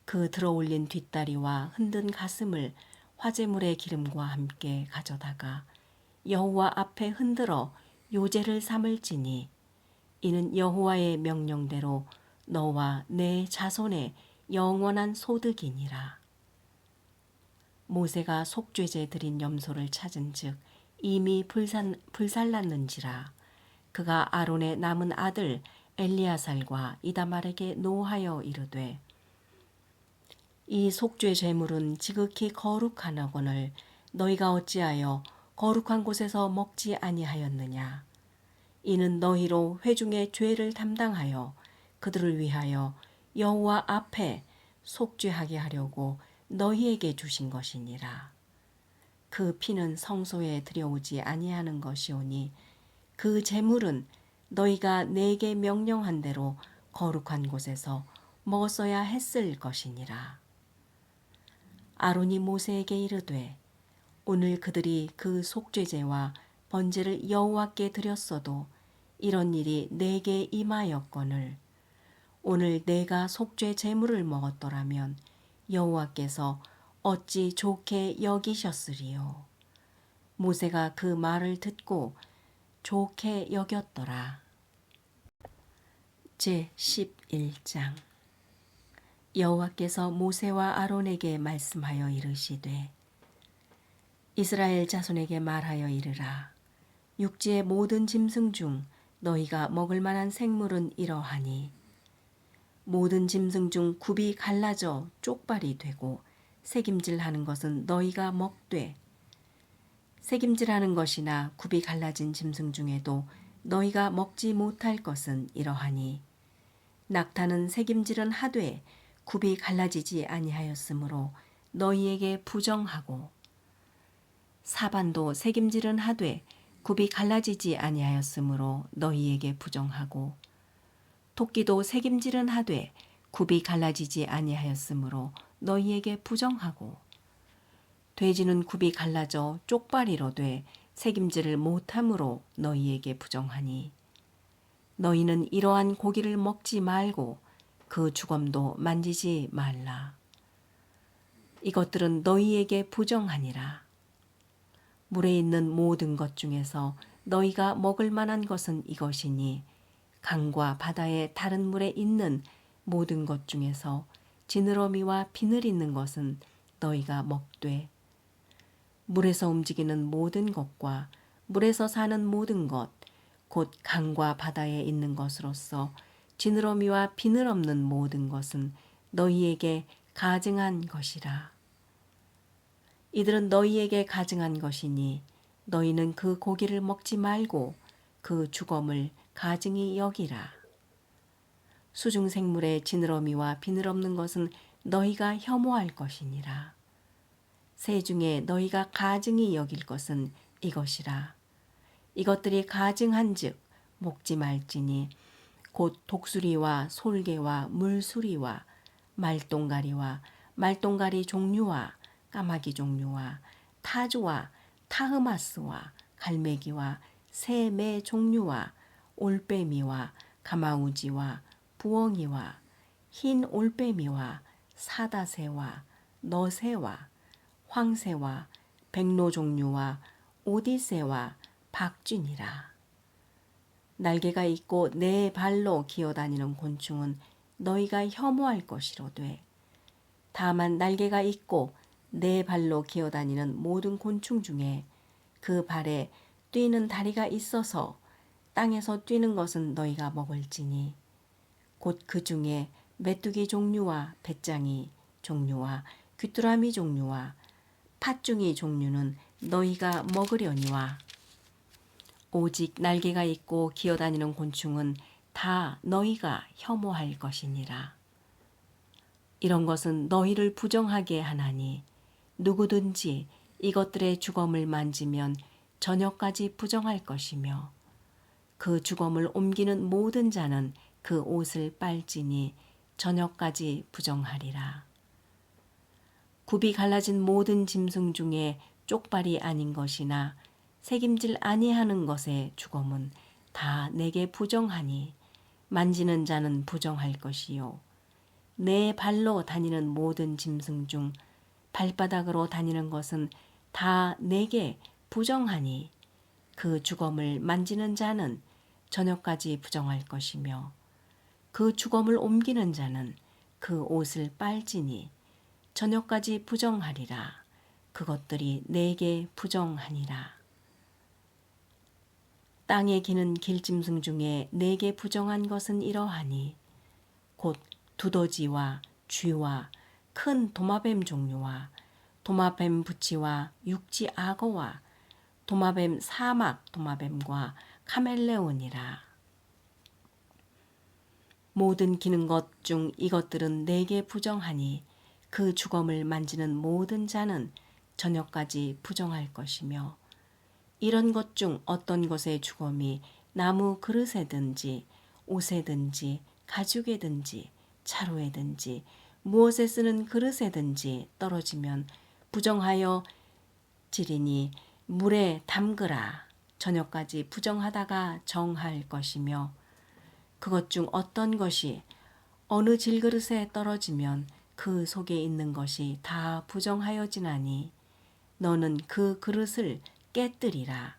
그 들어올린 뒷다리와 흔든 가슴을 화제물의 기름과 함께 가져다가 여호와 앞에 흔들어 요제를 삼을지니 이는 여호와의 명령대로 너와 내 자손의 영원한 소득이니라. 모세가 속죄제 드린 염소를 찾은즉 이미 불살랐는지라. 그가 아론의 남은 아들 엘리아살과 이다말에게 노하여 이르되 이 속죄 제물은 지극히 거룩하거늘 너희가 어찌하여 거룩한 곳에서 먹지 아니하였느냐. 이는 너희로 회중의 죄를 담당하여 그들을 위하여 여호와 앞에 속죄하게 하려고 너희에게 주신 것이니라. 그 피는 성소에 들여오지 아니하는 것이오니 그 제물은 너희가 내게 명령한 대로 거룩한 곳에서 먹었어야 했을 것이니라. 아론이 모세에게 이르되 오늘 그들이 그 속죄제와 번제를 여호와께 드렸어도 이런 일이 내게 임하였거늘 오늘 내가 속죄 제물을 먹었더라면 여호와께서 어찌 좋게 여기셨으리요. 모세가 그 말을 듣고 좋게 여겼더라. 제11장. 여호와께서 모세와 아론에게 말씀하여 이르시되 이스라엘 자손에게 말하여 이르라. 육지의 모든 짐승 중 너희가 먹을 만한 생물은 이러하니 모든 짐승 중 굽이 갈라져 쪽발이 되고 새김질하는 것은 너희가 먹되 새김질하는 것이나 굽이 갈라진 짐승 중에도 너희가 먹지 못할 것은 이러하니 낙타는 새김질은 하되 굽이 갈라지지 아니하였으므로 너희에게 부정하고 사반도 새김질은 하되 굽이 갈라지지 아니하였으므로 너희에게 부정하고 토끼도 새김질은 하되 굽이 갈라지지 아니하였으므로 너희에게 부정하고 돼지는 굽이 갈라져 쪽발이로 돼 새김질을 못함으로 너희에게 부정하니 너희는 이러한 고기를 먹지 말고 그 주검도 만지지 말라. 이것들은 너희에게 부정하니라. 물에 있는 모든 것 중에서 너희가 먹을 만한 것은 이것이니 강과 바다의 다른 물에 있는 모든 것 중에서 지느러미와 비늘 있는 것은 너희가 먹되 물에서 움직이는 모든 것과 물에서 사는 모든 것 곧 강과 바다에 있는 것으로서 지느러미와 비늘 없는 모든 것은 너희에게 가증한 것이라. 이들은 너희에게 가증한 것이니 너희는 그 고기를 먹지 말고 그 주검을 가증히 여기라. 수중생물의 지느러미와 비늘 없는 것은 너희가 혐오할 것이니라. 새 중에 너희가 가증히 여길 것은 이것이라. 이것들이 가증한즉 먹지 말지니 곧 독수리와 솔개와 물수리와 말똥가리와 말똥가리 종류와 까마귀 종류와 타조와 타흐마스와 갈매기와 새 매 종류와 올빼미와 가마우지와 부엉이와 흰 올빼미와 사다새와 너새와 황새와 백로 종류와 오디새와 박쥐니라. 날개가 있고 네 발로 기어다니는 곤충은 너희가 혐오할 것이로되 다만 날개가 있고 네 발로 기어다니는 모든 곤충 중에 그 발에 뛰는 다리가 있어서 땅에서 뛰는 것은 너희가 먹을지니 곧 그 중에 메뚜기 종류와 배짱이 종류와 귀뚜라미 종류와 팥중이 종류는 너희가 먹으려니와 오직 날개가 있고 기어다니는 곤충은 다 너희가 혐오할 것이니라. 이런 것은 너희를 부정하게 하나니 누구든지 이것들의 주검을 만지면 저녁까지 부정할 것이며 그 주검을 옮기는 모든 자는 그 옷을 빨지니 저녁까지 부정하리라. 굽이 갈라진 모든 짐승 중에 쪽발이 아닌 것이나 새김질 아니하는 것의 주검은 다 내게 부정하니 만지는 자는 부정할 것이요 내 발로 다니는 모든 짐승 중 발바닥으로 다니는 것은 다 내게 부정하니 그 주검을 만지는 자는 저녁까지 부정할 것이며 그 주검을 옮기는 자는 그 옷을 빨지니 저녁까지 부정하리라. 그것들이 내게 부정하니라. 땅에 기는 길짐승 중에 내게 부정한 것은 이러하니 곧 두더지와 쥐와 큰 도마뱀 종류와 도마뱀 부치와 육지 악어와 도마뱀 사막 도마뱀과 카멜레온이라. 모든 기는 것 중 이것들은 내게 부정하니 그 주검을 만지는 모든 자는 저녁까지 부정할 것이며 이런 것 중 어떤 것의 주검이 나무 그릇에든지 옷에든지 가죽에든지 차로에든지 무엇에 쓰는 그릇에든지 떨어지면 부정하여 지리니 물에 담그라. 저녁까지 부정하다가 정할 것이며 그것 중 어떤 것이 어느 질그릇에 떨어지면 그 속에 있는 것이 다 부정하여지나니 너는 그 그릇을 깨뜨리라.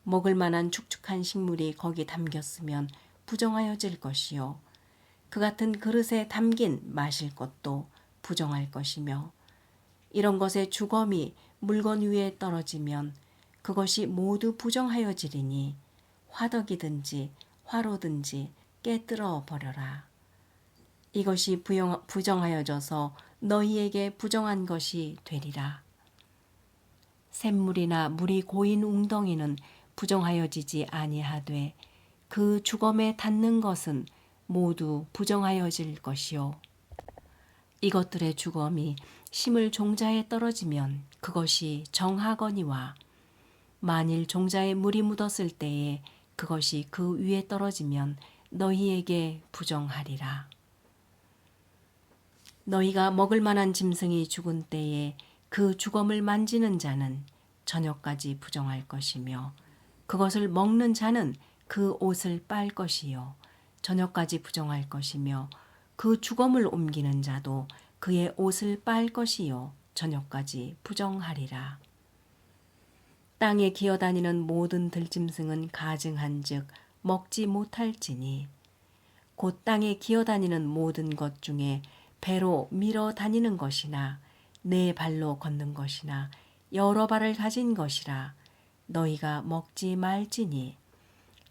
먹을 만한 축축한 식물이 거기 담겼으면 부정하여질 것이요 그 같은 그릇에 담긴 마실 것도 부정할 것이며 이런 것의 주검이 물건 위에 떨어지면 그것이 모두 부정하여지리니 화덕이든지 화로든지 깨뜨려 버려라. 이것이 부정하여져서 너희에게 부정한 것이 되리라. 샘물이나 물이 고인 웅덩이는 부정하여지지 아니하되 그 주검에 닿는 것은 모두 부정하여질 것이요 이것들의 주검이 심을 종자에 떨어지면 그것이 정하거니와 만일 종자에 물이 묻었을 때에 그것이 그 위에 떨어지면 너희에게 부정하리라. 너희가 먹을 만한 짐승이 죽은 때에 그 주검을 만지는 자는 저녁까지 부정할 것이며 그것을 먹는 자는 그 옷을 빨 것이요 저녁까지 부정할 것이며 그 주검을 옮기는 자도 그의 옷을 빨 것이요 저녁까지 부정하리라. 땅에 기어다니는 모든 들짐승은 가증한즉 먹지 못할지니 곧 땅에 기어다니는 모든 것 중에 배로 밀어 다니는 것이나 네 발로 걷는 것이나 여러 발을 가진 것이라 너희가 먹지 말지니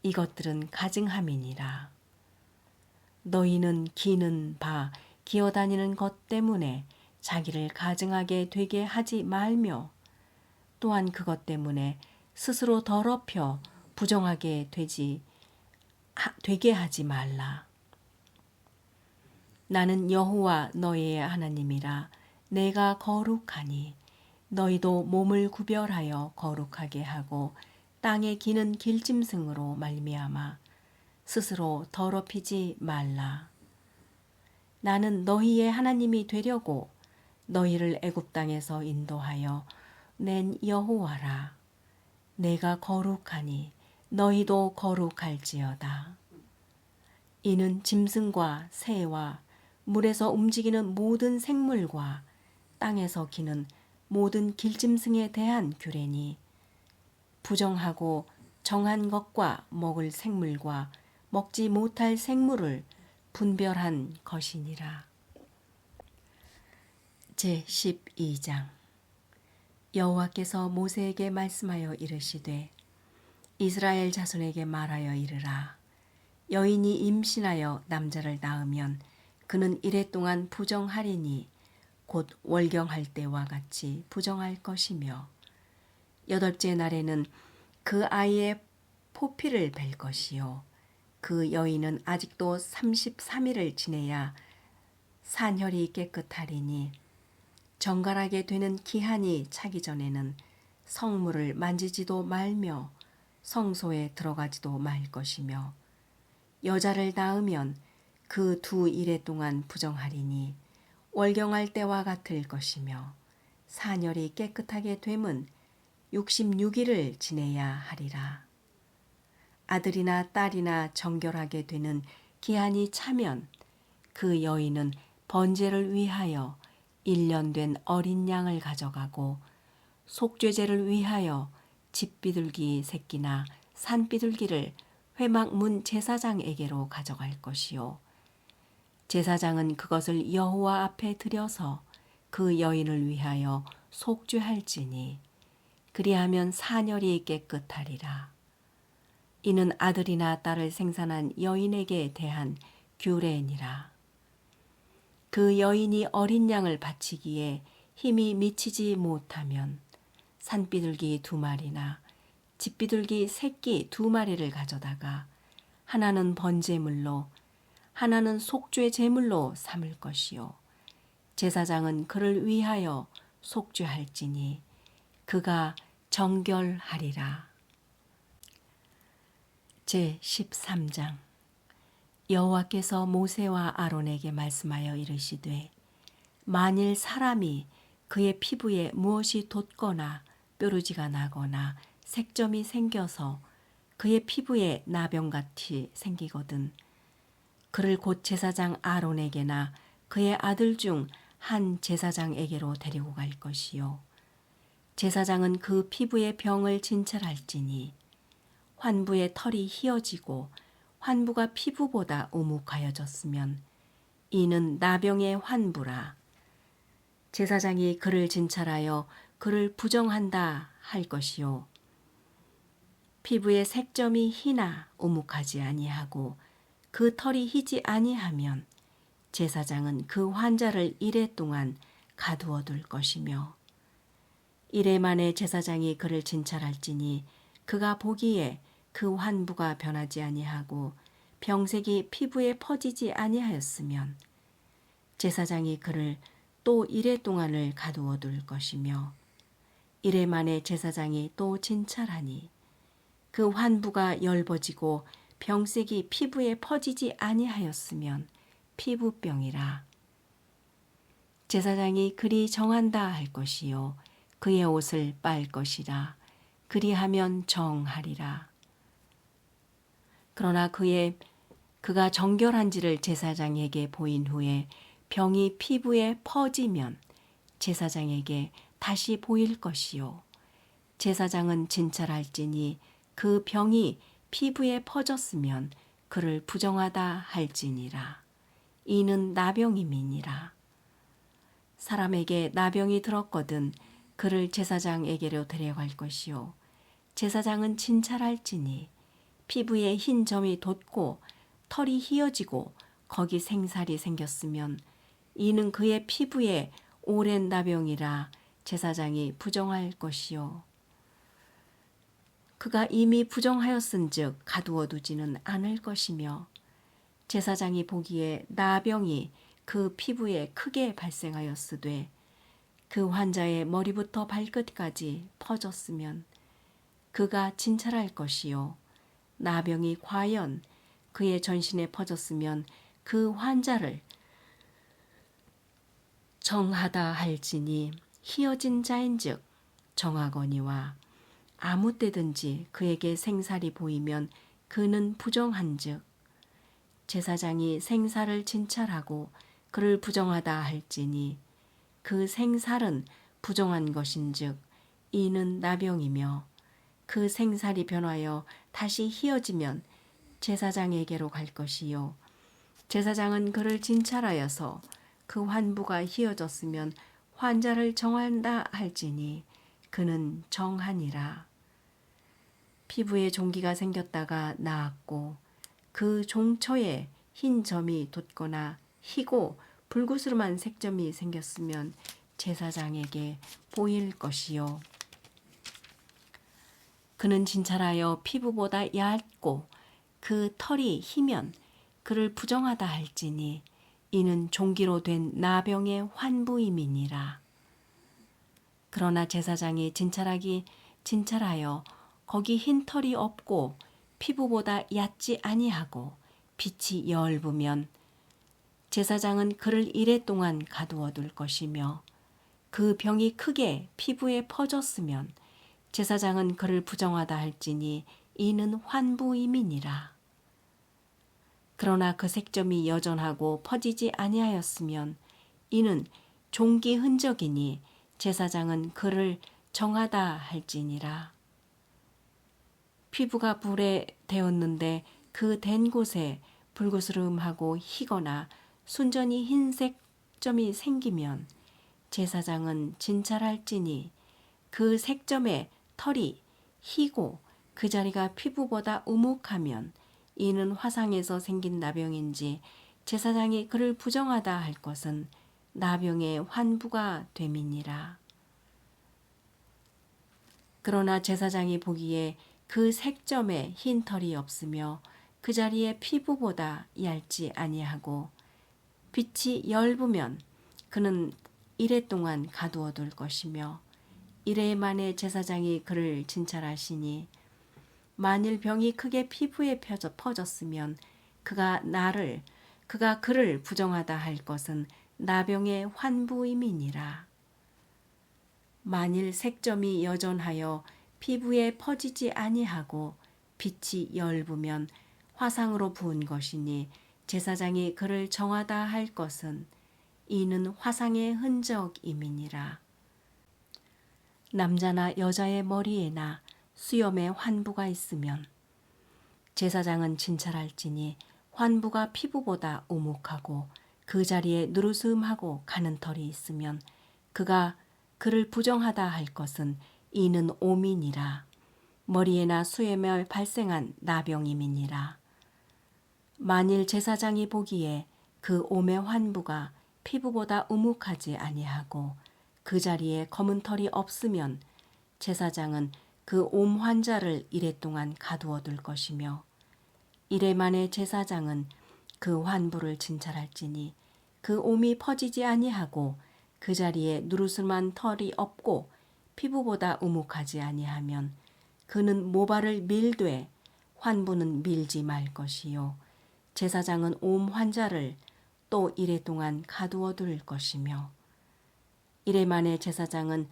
이것들은 가증함이니라. 너희는 기는 바 기어다니는 것 때문에 자기를 가증하게 되게 하지 말며 또한 그것 때문에 스스로 더럽혀 부정하게 되게 하지 말라. 나는 여호와 너희의 하나님이라. 내가 거룩하니 너희도 몸을 구별하여 거룩하게 하고 땅에 기는 길짐승으로 말미암아 스스로 더럽히지 말라. 나는 너희의 하나님이 되려고 너희를 애굽 땅에서 인도하여 낸 여호와라. 내가 거룩하니 너희도 거룩할지어다. 이는 짐승과 새와 물에서 움직이는 모든 생물과 땅에서 기는 모든 길짐승에 대한 규례니 부정하고 정한 것과 먹을 생물과 먹지 못할 생물을 분별한 것이니라. 제12장 여호와께서 모세에게 말씀하여 이르시되 이스라엘 자손에게 말하여 이르라. 여인이 임신하여 남자를 낳으면 그는 이레 동안 부정하리니 곧 월경할 때와 같이 부정할 것이며 8째 날에는 그 아이의 포피를 벨 것이요 그 여인은 아직도 33일을 지내야 산혈이 깨끗하리니 정갈하게 되는 기한이 차기 전에는 성물을 만지지도 말며 성소에 들어가지도 말 것이며 여자를 낳으면 그 2일에 동안 부정하리니 월경할 때와 같을 것이며 산혈이 깨끗하게 됨은 66일을 지내야 하리라. 아들이나 딸이나 정결하게 되는 기한이 차면 그 여인은 번제를 위하여 1년 된 어린 양을 가져가고 속죄제를 위하여 집비둘기 새끼나 산비둘기를 회막문 제사장에게로 가져갈 것이요 제사장은 그것을 여호와 앞에 들여서 그 여인을 위하여 속죄할지니 그리하면 산혈이 깨끗하리라. 이는 아들이나 딸을 생산한 여인에게 대한 규례니라. 그 여인이 어린 양을 바치기에 힘이 미치지 못하면 산비둘기 2마리나 집비둘기 새끼 2마리를 가져다가 하나는 번제물로 하나는 속죄 제물로 삼을 것이요 제사장은 그를 위하여 속죄할지니 그가 정결하리라. 제13장 여호와께서 모세와 아론에게 말씀하여 이르시되 만일 사람이 그의 피부에 무엇이 돋거나 뾰루지가 나거나 색점이 생겨서 그의 피부에 나병같이 생기거든 그를 곧 제사장 아론에게나 그의 아들 중 한 제사장에게로 데리고 갈 것이요 제사장은 그 피부의 병을 진찰할지니 환부의 털이 희어지고 환부가 피부보다 오묵하여졌으면 이는 나병의 환부라. 제사장이 그를 진찰하여 그를 부정한다 할 것이요. 피부의 색점이 희나 오묵하지 아니하고 그 털이 희지 아니하면 제사장은 그 환자를 이레 동안 가두어 둘 것이며 이레 만에 제사장이 그를 진찰할지니 그가 보기에 그 환부가 변하지 아니하고 병색이 피부에 퍼지지 아니하였으면 제사장이 그를 또 이레 동안을 가두어 둘 것이며 이레 만에 제사장이 또 진찰하니 그 환부가 엷어지고 병색이 피부에 퍼지지 아니하였으면 피부병이라. 제사장이 그리 정한다 할 것이요 그의 옷을 빨 것이라. 그리하면 정하리라. 그러나 그가 정결한지를 제사장에게 보인 후에 병이 피부에 퍼지면 제사장에게 다시 보일 것이요 제사장은 진찰할지니 그 병이 피부에 퍼졌으면 그를 부정하다 할지니라. 이는 나병임이니라. 사람에게 나병이 들었거든 그를 제사장에게로 데려갈 것이요 제사장은 진찰할지니 피부에 흰 점이 돋고 털이 희어지고 거기 생살이 생겼으면 이는 그의 피부에 오랜 나병이라 제사장이 부정할 것이요 그가 이미 부정하였은즉 가두어 두지는 않을 것이며 제사장이 보기에 나병이 그 피부에 크게 발생하였으되 그 환자의 머리부터 발끝까지 퍼졌으면 그가 진찰할 것이요 나병이 과연 그의 전신에 퍼졌으면 그 환자를 정하다 할지니 희어진 자인즉 정하거니와 아무 때든지 그에게 생살이 보이면 그는 부정한즉 제사장이 생살을 진찰하고 그를 부정하다 할지니 그 생살은 부정한 것인즉 이는 나병이며 그 생살이 변하여 다시 희어지면 제사장에게로 갈 것이요 제사장은 그를 진찰하여서 그 환부가 희어졌으면 환자를 정한다 할지니 그는 정하니라. 피부에 종기가 생겼다가 나았고 그 종처에 흰 점이 돋거나 희고 불구스름한 색점이 생겼으면 제사장에게 보일 것이요 그는 진찰하여 피부보다 얇고 그 털이 희면 그를 부정하다 할지니 이는 종기로 된 나병의 환부임이니라. 그러나 제사장이 진찰하여 거기 흰 털이 없고 피부보다 얕지 아니하고 빛이 엷으면 제사장은 그를 이레 동안 가두어 둘 것이며 그 병이 크게 피부에 퍼졌으면 제사장은 그를 부정하다 할지니 이는 환부임이니라. 그러나 그 색점이 여전하고 퍼지지 아니하였으면 이는 종기 흔적이니 제사장은 그를 정하다 할지니라. 피부가 불에 데었는데 그 댄 곳에 불구스름하고 희거나 순전히 흰색 점이 생기면 제사장은 진찰할지니 그 색점에 털이 희고 그 자리가 피부보다 우묵하면 이는 화상에서 생긴 나병인지 제사장이 그를 부정하다 할 것은 나병의 환부가 됨이니라. 그러나 제사장이 보기에 그 색점에 흰 털이 없으며 그 자리에 피부보다 얇지 아니하고 빛이 엷으면 그는 이레 동안 가두어 둘 것이며 이레 만에 제사장이 그를 진찰하시니 만일 병이 크게 피부에 퍼졌으면 그가 그를 부정하다 할 것은 나병의 환부임이니라. 만일 색점이 여전하여 피부에 퍼지지 아니하고 빛이 엷으면 화상으로 부은 것이니 제사장이 그를 정하다 할 것은 이는 화상의 흔적임이니라. 남자나 여자의 머리에나 수염에 환부가 있으면 제사장은 진찰할지니 환부가 피부보다 우묵하고 그 자리에 누르스름하고 가는 털이 있으면 그가 그를 부정하다 할 것은 이는 오민이라. 머리에나 수염에 발생한 나병임이니라. 만일 제사장이 보기에 그 옴의 환부가 피부보다 우묵하지 아니하고 그 자리에 검은 털이 없으면 제사장은 그 옴 환자를 이레 동안 가두어 둘 것이며 이레 만에 제사장은 그 환부를 진찰할지니 그 옴이 퍼지지 아니하고 그 자리에 누르스름한 털이 없고 피부보다 우묵하지 아니하면 그는 모발을 밀되 환부는 밀지 말 것이요 제사장은 옴 환자를 또 이레 동안 가두어 둘 것이며 이레 만에 제사장은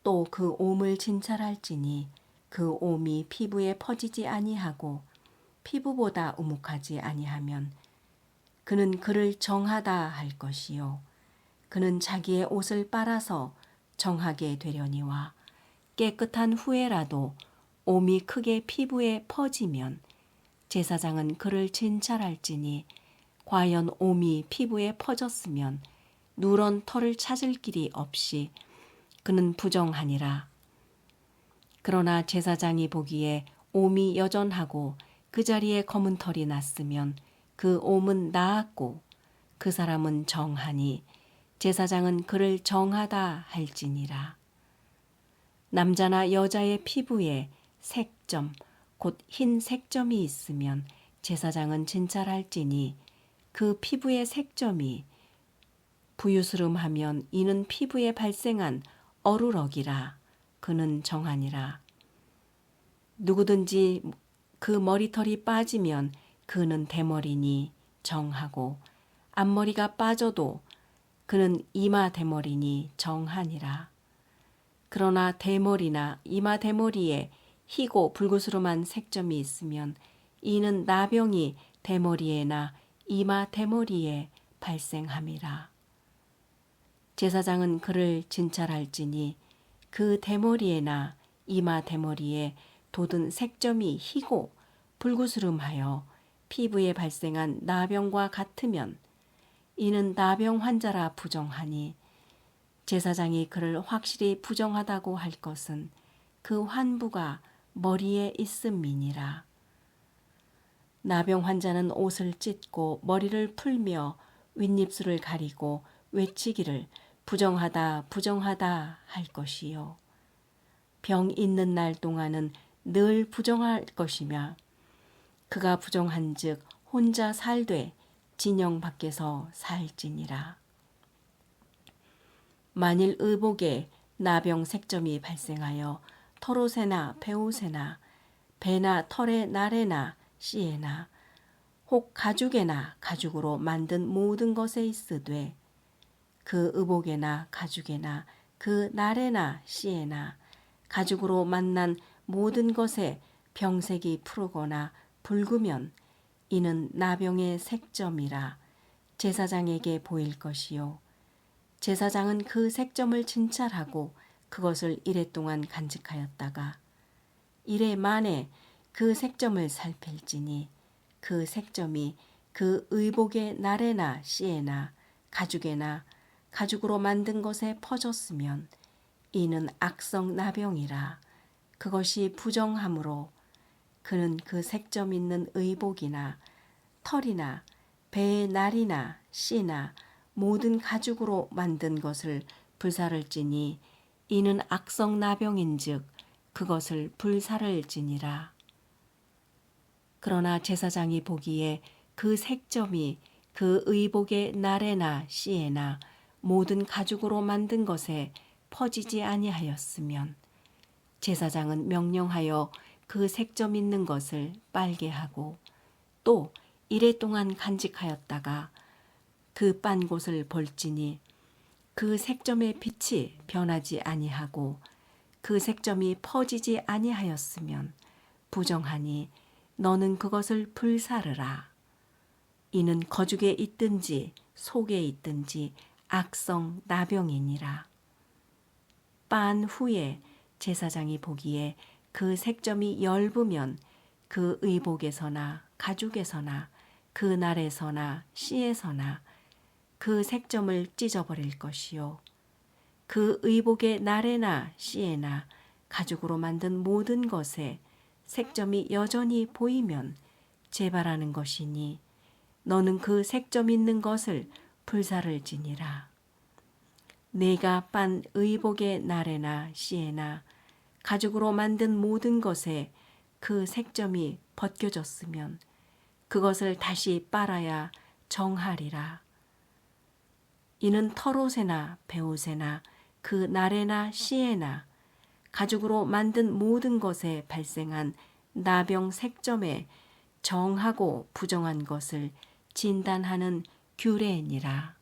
또 그 옴을 진찰할지니 그 옴이 피부에 퍼지지 아니하고 피부보다 우묵하지 아니하면 그는 그를 정하다 할 것이요 그는 자기의 옷을 빨아서 정하게 되려니와 깨끗한 후에라도 옴이 크게 피부에 퍼지면 제사장은 그를 진찰할지니 과연 옴이 피부에 퍼졌으면 누런 털을 찾을 길이 없이 그는 부정하니라. 그러나 제사장이 보기에 옴이 여전하고 그 자리에 검은 털이 났으면 그 옴은 나았고 그 사람은 정하니 제사장은 그를 정하다 할지니라. 남자나 여자의 피부에 색점 곧 흰 색점이 있으면 제사장은 진찰할지니 그 피부의 색점이 부유스름하면 이는 피부에 발생한 어루럭이라. 그는 정하니라. 누구든지 그 머리털이 빠지면 그는 대머리니 정하고 앞머리가 빠져도 그는 이마 대머리니 정하니라. 그러나 대머리나 이마 대머리에 희고 불구스름한 색점이 있으면 이는 나병이 대머리에나 이마 대머리에 발생함이라. 제사장은 그를 진찰할지니 그 대머리에나 이마 대머리에 돋은 색점이 희고 불구스름하여 피부에 발생한 나병과 같으면 이는 나병 환자라 부정하니 제사장이 그를 확실히 부정하다고 할 것은 그 환부가 머리에 있음이니라. 나병 환자는 옷을 찢고 머리를 풀며 윗입술을 가리고 외치기를 부정하다 부정하다 할 것이요 병 있는 날 동안은 늘 부정할 것이며 그가 부정한즉 혼자 살되 진영 밖에서 살지니라. 만일 의복에 나병 색점이 발생하여 털옷에나 배옷에나 배나 털의 날에나 씨에나 혹 가죽에나 가죽으로 만든 모든 것에 있으되 그 의복에나 가죽에나 그 날에나 씨에나 가죽으로 만난 모든 것에 병색이 푸르거나 붉으면 이는 나병의 색점이라 제사장에게 보일 것이요 제사장은 그 색점을 진찰하고 그것을 이레 동안 간직하였다가 이레 만에 그 색점을 살필지니 그 색점이 그 의복의 날에나 씨에나 가죽에나 가죽으로 만든 것에 퍼졌으면 이는 악성 나병이라. 그것이 부정함으로 그는 그 색점 있는 의복이나 털이나 배의 날이나 씨나 모든 가죽으로 만든 것을 불사를지니 이는 악성 나병인즉 그것을 불사를지니라. 그러나 제사장이 보기에 그 색점이 그 의복의 날에나 씨에나 모든 가죽으로 만든 것에 퍼지지 아니하였으면 제사장은 명령하여 그 색점 있는 것을 빨게 하고 또 이레 동안 간직하였다가 그 빤 곳을 볼지니 그 색점의 빛이 변하지 아니하고 그 색점이 퍼지지 아니하였으면 부정하니 너는 그것을 불사르라. 이는 거죽에 있든지 속에 있든지 악성 나병이니라. 빤 후에 제사장이 보기에 그 색점이 엷으면 그 의복에서나 가죽에서나 그 날에서나 씨에서나 그 색점을 찢어버릴 것이요 그 의복의 날에나 씨에나 가죽으로 만든 모든 것에 색점이 여전히 보이면 재발하는 것이니 너는 그 색점 있는 것을 불사를 지니라. 내가 빤 의복의 날에나 씨에나 가죽으로 만든 모든 것에 그 색점이 벗겨졌으면 그것을 다시 빨아야 정하리라. 이는 털옷에나 베옷에나 그 날에나 씨에나 가죽으로 만든 모든 것에 발생한 나병 색점에 정하고 부정한 것을 진단하는 규례이니라.